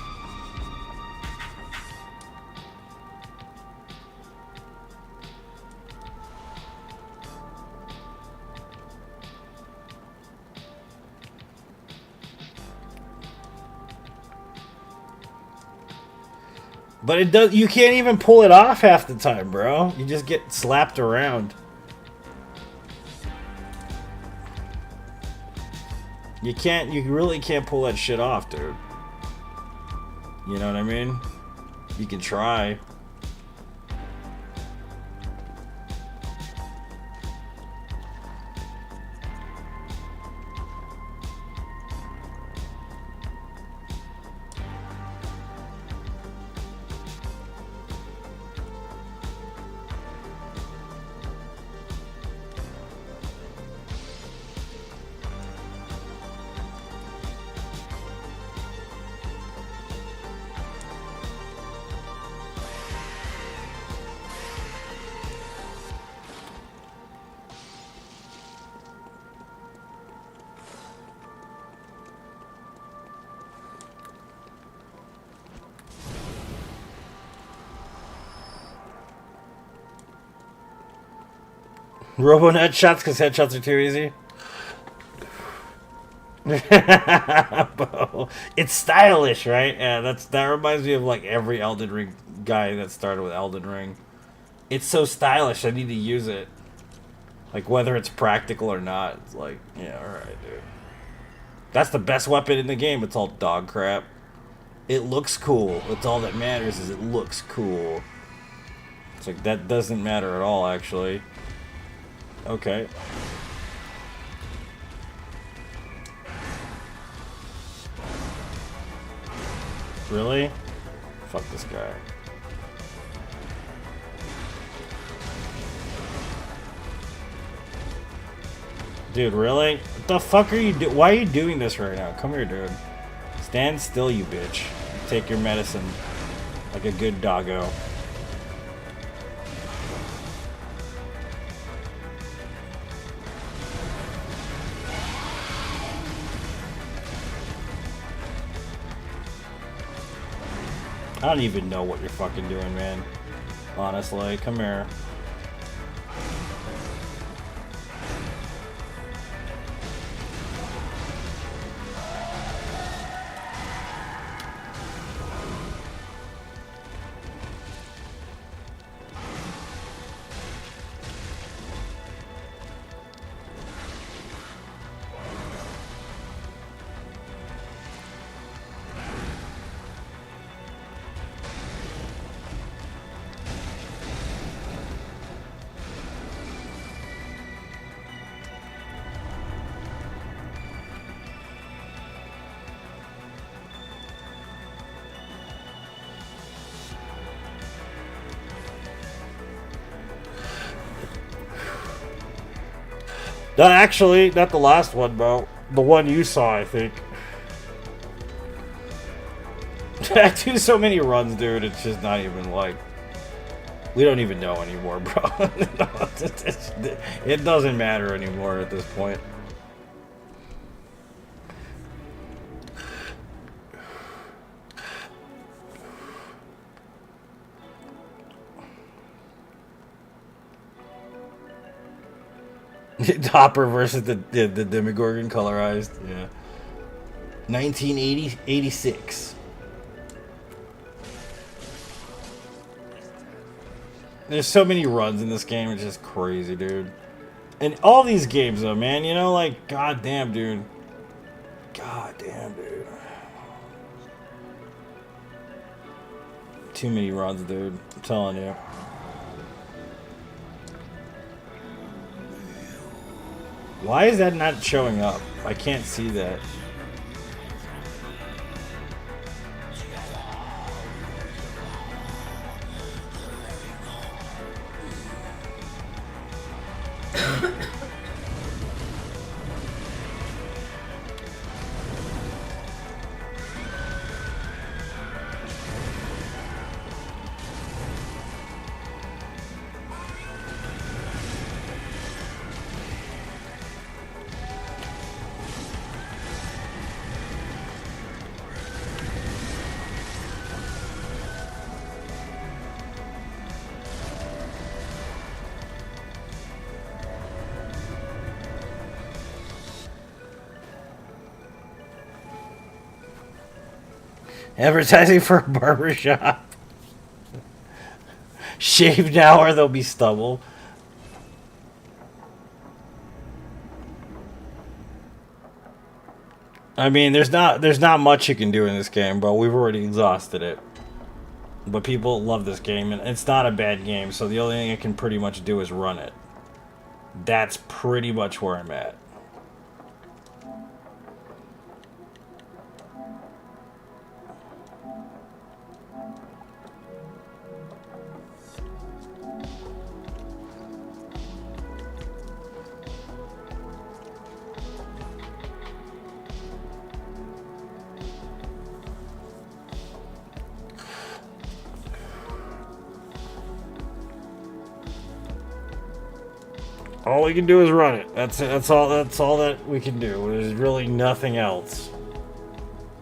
But it does. You can't even pull it off half the time, bro. You just get slapped around. You can't. You really can't pull that shit off, dude. You know what I mean? You can try. Robo headshots because headshots are too easy. It's stylish, right? Yeah, that reminds me of like every Elden Ring guy that started with Elden Ring. It's so stylish. I need to use it. Like whether it's practical or not. It's like, yeah, all right, dude. That's the best weapon in the game. It's all dog crap. It looks cool. That's all that matters is it looks cool. It's like that doesn't matter at all, actually. Okay. Really? Fuck this guy. Dude, really? What the fuck are you doing? Why are you doing this right now? Come here, dude. Stand still, you bitch. Take your medicine like a good doggo. I don't even know what you're fucking doing, man. Honestly, come here. No, actually, not the last one, bro. The one you saw, I think. I do so many runs, dude. It's just not even like... We don't even know anymore, bro. It doesn't matter anymore at this point. Hopper versus the Demogorgon colorized, yeah. 1986. There's so many runs in this game, it's just crazy, dude. And all these games, though, man, you know, like, goddamn, dude. Goddamn, dude. Too many runs, dude. I'm telling you. Why is that not showing up? I can't see that. Advertising for a barbershop. Shave now or there'll be stubble. I mean, there's not much you can do in this game, bro. We've already exhausted it. But people love this game, and it's not a bad game, so the only thing I can pretty much do is run it. That's pretty much where I'm at. All we can do is run it. That's it. That's all that we can do. There's really nothing else.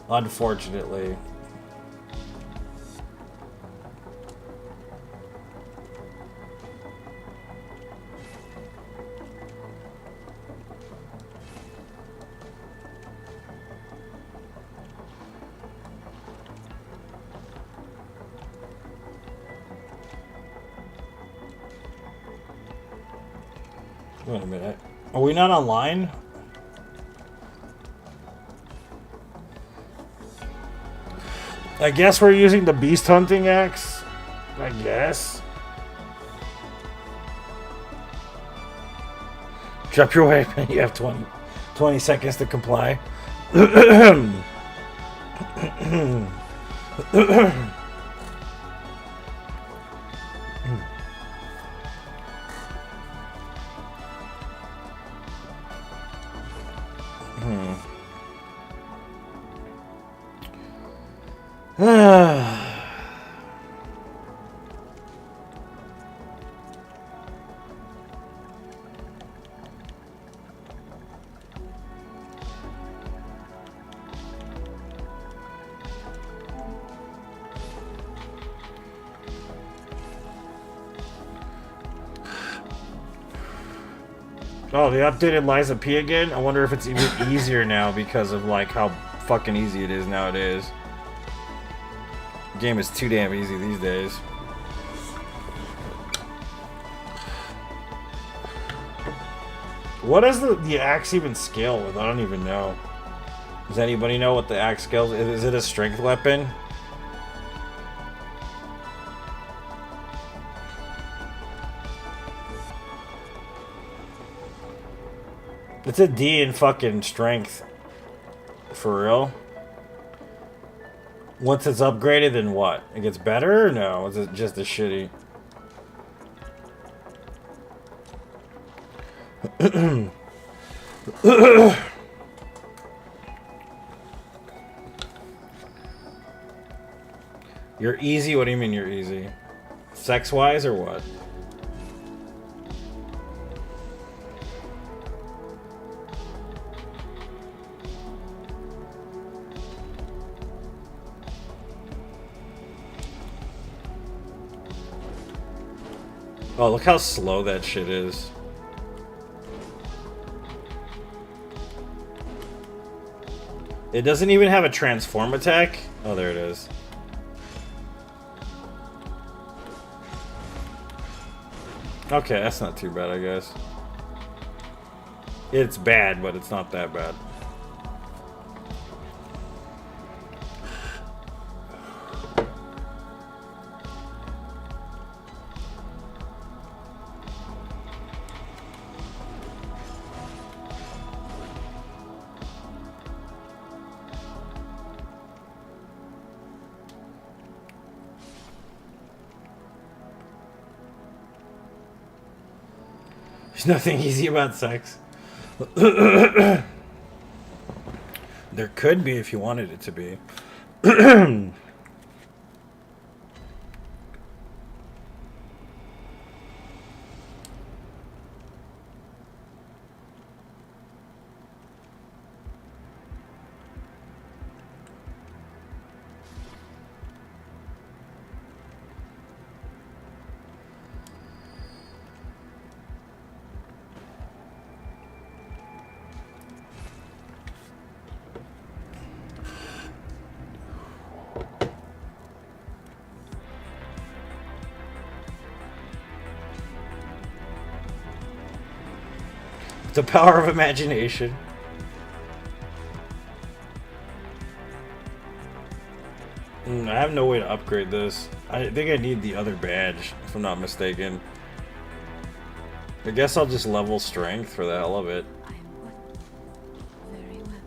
Unfortunately. Wait a minute. Are we not online? I guess we're using the beast hunting axe. I guess. Drop your weapon. You have 20 seconds to comply. Oh, they updated Liza P again? I wonder if it's even easier now because of like how fucking easy it is nowadays. The game is too damn easy these days. What does the axe even scale with? I don't even know. Does anybody know what the axe scales? Is it a strength weapon? It's a D in fucking strength. For real? Once it's upgraded, then what? It gets better or no? Is it just as shitty? You're easy? What do you mean you're easy? Sex-wise or what? Oh, look how slow that shit is. It doesn't even have a transform attack? Oh, there it is. Okay, that's not too bad, I guess. It's bad, but it's not that bad. There's nothing easy about sex. There could be if you wanted it to be. The power of imagination. I have no way to upgrade this. I think I need the other badge, if I'm not mistaken. I guess I'll just level strength for the hell of it. I am what? Very well.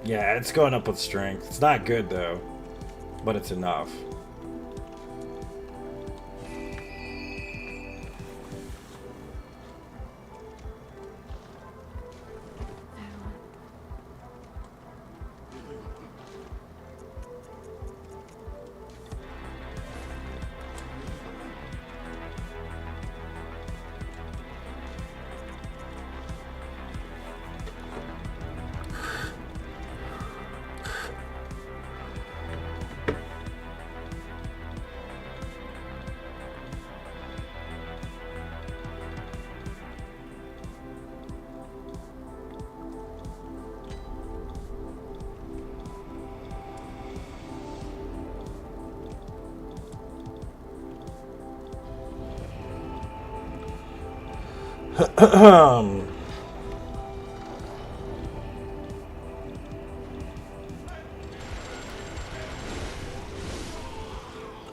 Yeah, it's going up with strength. It's not good though, but it's enough.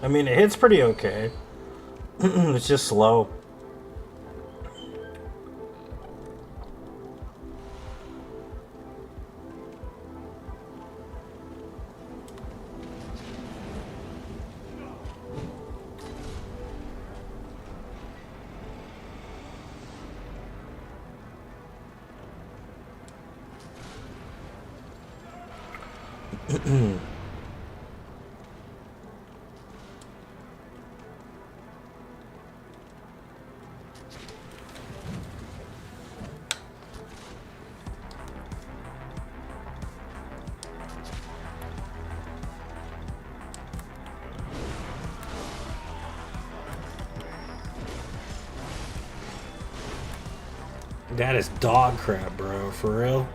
I mean, it hits pretty okay. It's just slow. That is dog crap, bro. For real.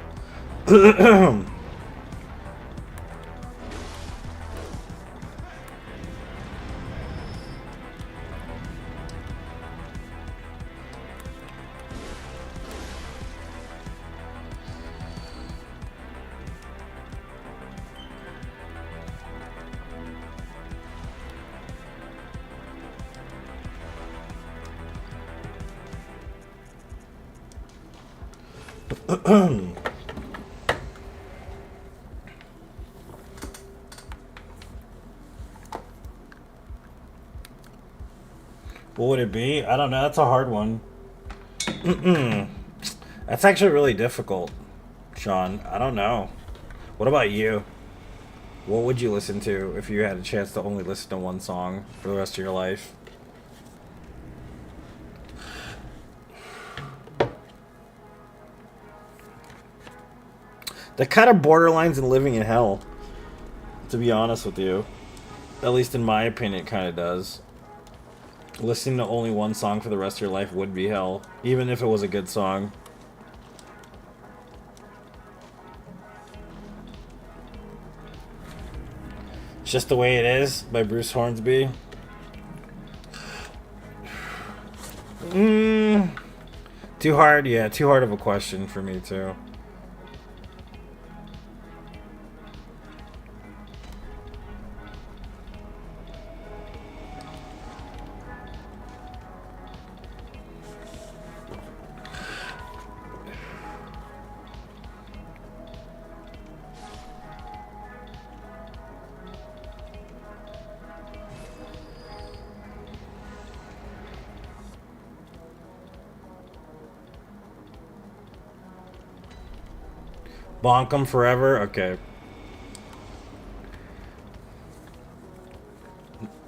What would it be? I don't know. That's a hard one. That's actually really difficult, Sean. I don't know. What about you? What would you listen to if you had a chance to only listen to one song for the rest of your life? That kind of borderlines in living in hell, to be honest with you. At least in my opinion, it kind of does. Listening to only one song for the rest of your life would be hell, even if it was a good song. It's Just the Way It Is by Bruce Hornsby. Too hard? Yeah, too hard of a question for me, too. Bonk 'em forever? Okay.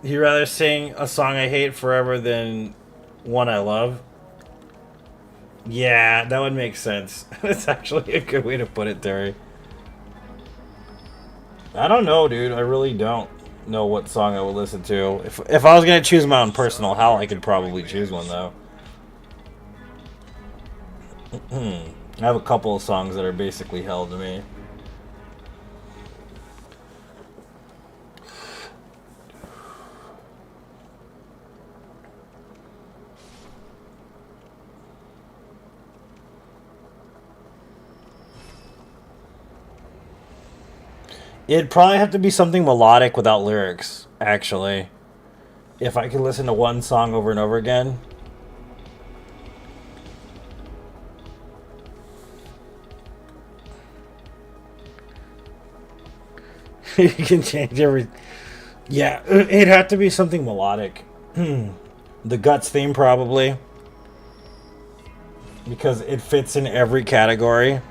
You rather sing a song I hate forever than one I love? Yeah, that would make sense. That's actually a good way to put it, Terry. I don't know, dude. I really don't know what song I would listen to. If I was gonna choose my own personal hell, I could probably choose one though. I have a couple of songs that are basically hell to me. It'd probably have to be something melodic without lyrics, actually. If I could listen to one song over and over again. You can change every... Yeah, it'd have to be something melodic. The Guts theme, probably. Because it fits in every category.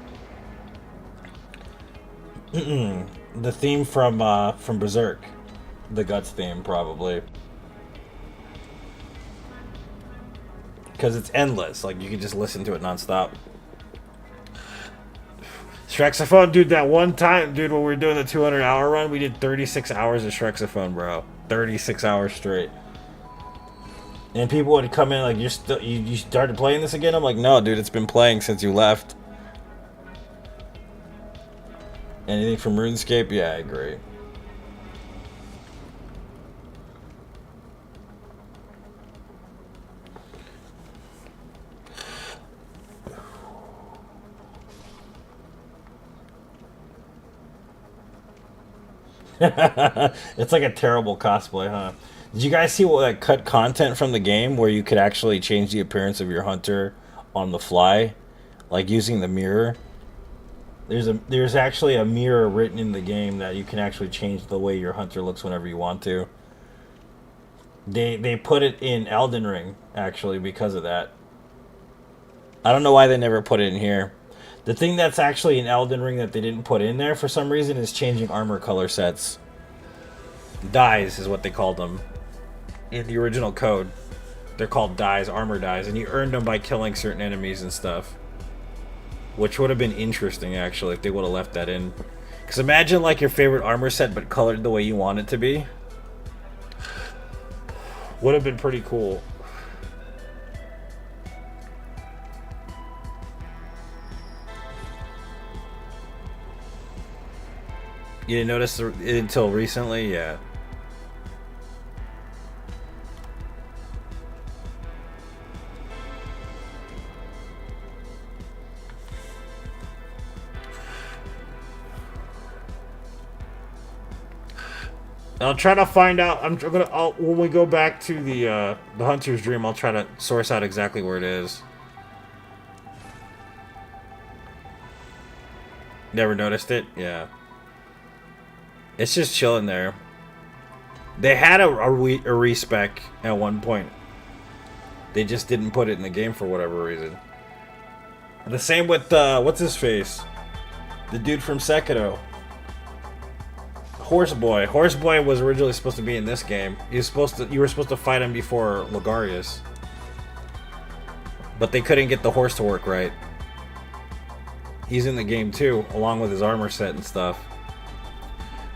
The theme from Berserk. The Guts theme, probably. Because it's endless. Like, you can just listen to it nonstop. Shrexophone, dude, that one time, dude, when we were doing the 200-hour run, we did 36 hours of Shrexophone, bro. 36 hours straight. And people would come in like, you started playing this again? I'm like, no, dude, it's been playing since you left. Anything from RuneScape? Yeah, I agree. It's like a terrible cosplay, huh? Did you guys see what that cut content from the game where you could actually change the appearance of your hunter on the fly, like using the mirror? There's actually a mirror written in the game that you can actually change the way your hunter looks whenever you want to. They put it in Elden Ring actually because of that. I don't know why they never put it in here. The thing that's actually in Elden Ring that they didn't put in there for some reason is changing armor color sets. Dyes is what they called them in the original code. They're called dyes, armor dyes, and you earned them by killing certain enemies and stuff. Which would have been interesting, actually, if they would have left that in. Because imagine, like, your favorite armor set, but colored the way you want it to be. Would have been pretty cool. You didn't notice it until recently? Yeah. I'll try to find out. When we go back to the Hunter's Dream, I'll try to source out exactly where it is. Never noticed it? Yeah. It's just chilling there. They had a respec at one point. They just didn't put it in the game for whatever reason. The same with, what's his face? The dude from Sekiro. Horseboy. Horseboy was originally supposed to be in this game. You were supposed to fight him before Logarius. But they couldn't get the horse to work right. He's in the game too, along with his armor set and stuff.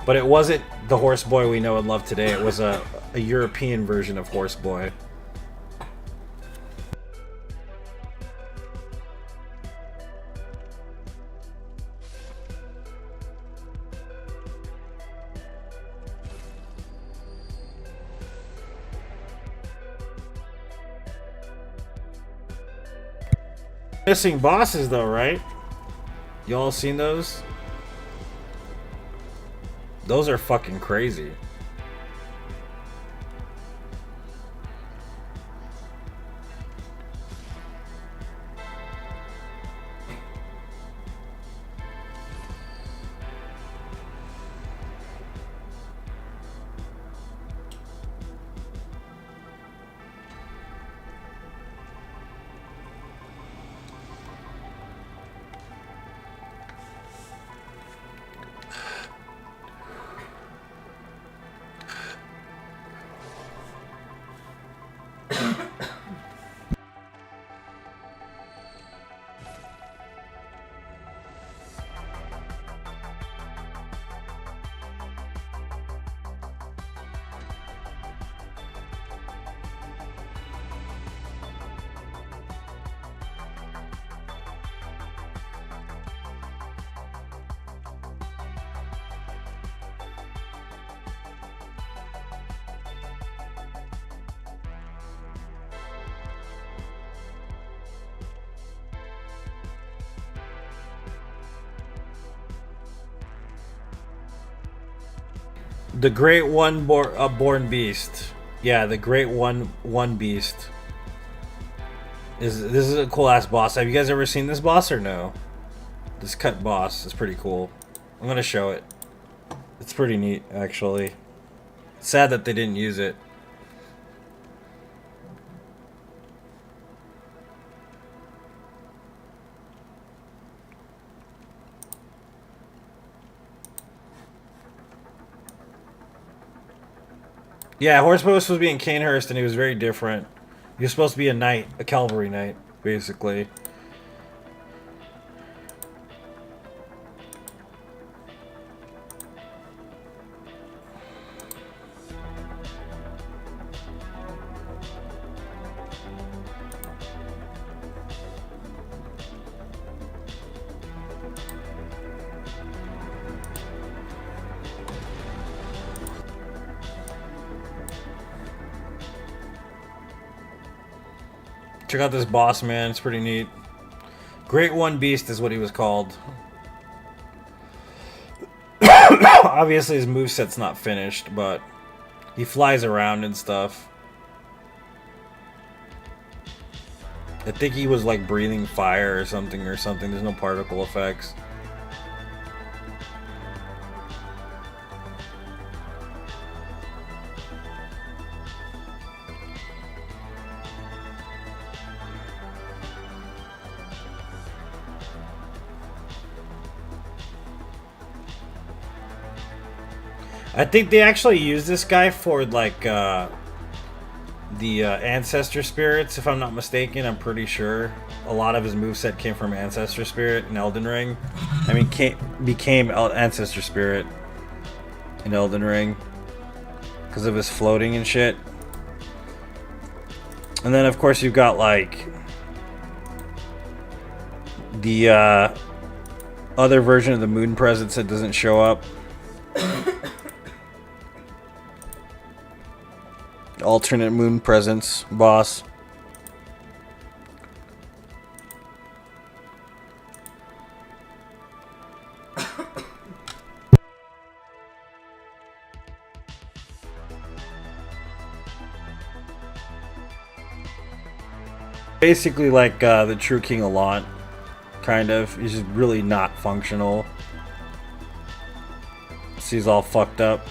But it wasn't the Horseboy we know and love today. It was a European version of Horseboy. Missing bosses though, right? Y'all seen those? Those are fucking crazy. The Great Born Beast. Yeah, the Great One Beast. This is a cool ass boss. Have you guys ever seen this boss or no? This cut boss is pretty cool. I'm gonna show it. It's pretty neat, actually. Sad that they didn't use it. Yeah, Horseboy was supposed to be in Canehurst, and he was very different. He was supposed to be a knight, a cavalry knight, basically. Check out this boss, man. It's pretty neat. Great One Beast is what he was called. I obviously his moveset's not finished, but he flies around and stuff. I think he was like breathing fire or something. There's no particle effects. I think they actually use this guy for like the ancestor spirits, if I'm not mistaken. I'm pretty sure a lot of his moveset came from ancestor spirit in Elden Ring. I mean, became ancestor spirit in Elden Ring because of his floating and shit. And then of course you've got like the other version of the moon presence that doesn't show up. Alternate moon presence boss. Basically like the true King Allant, kind of. He's just really not functional. So he's all fucked up.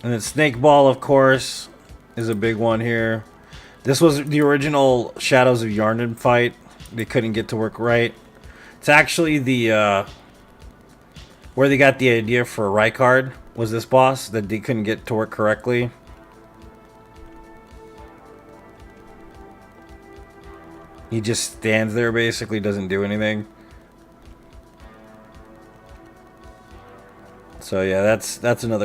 And then Snake Ball, of course, is a big one here. This was the original Shadows of Yharnam fight. They couldn't get to work right. It's actually the where they got the idea for Rykard was this boss that they couldn't get to work correctly. He just stands there, basically doesn't do anything. So yeah, that's another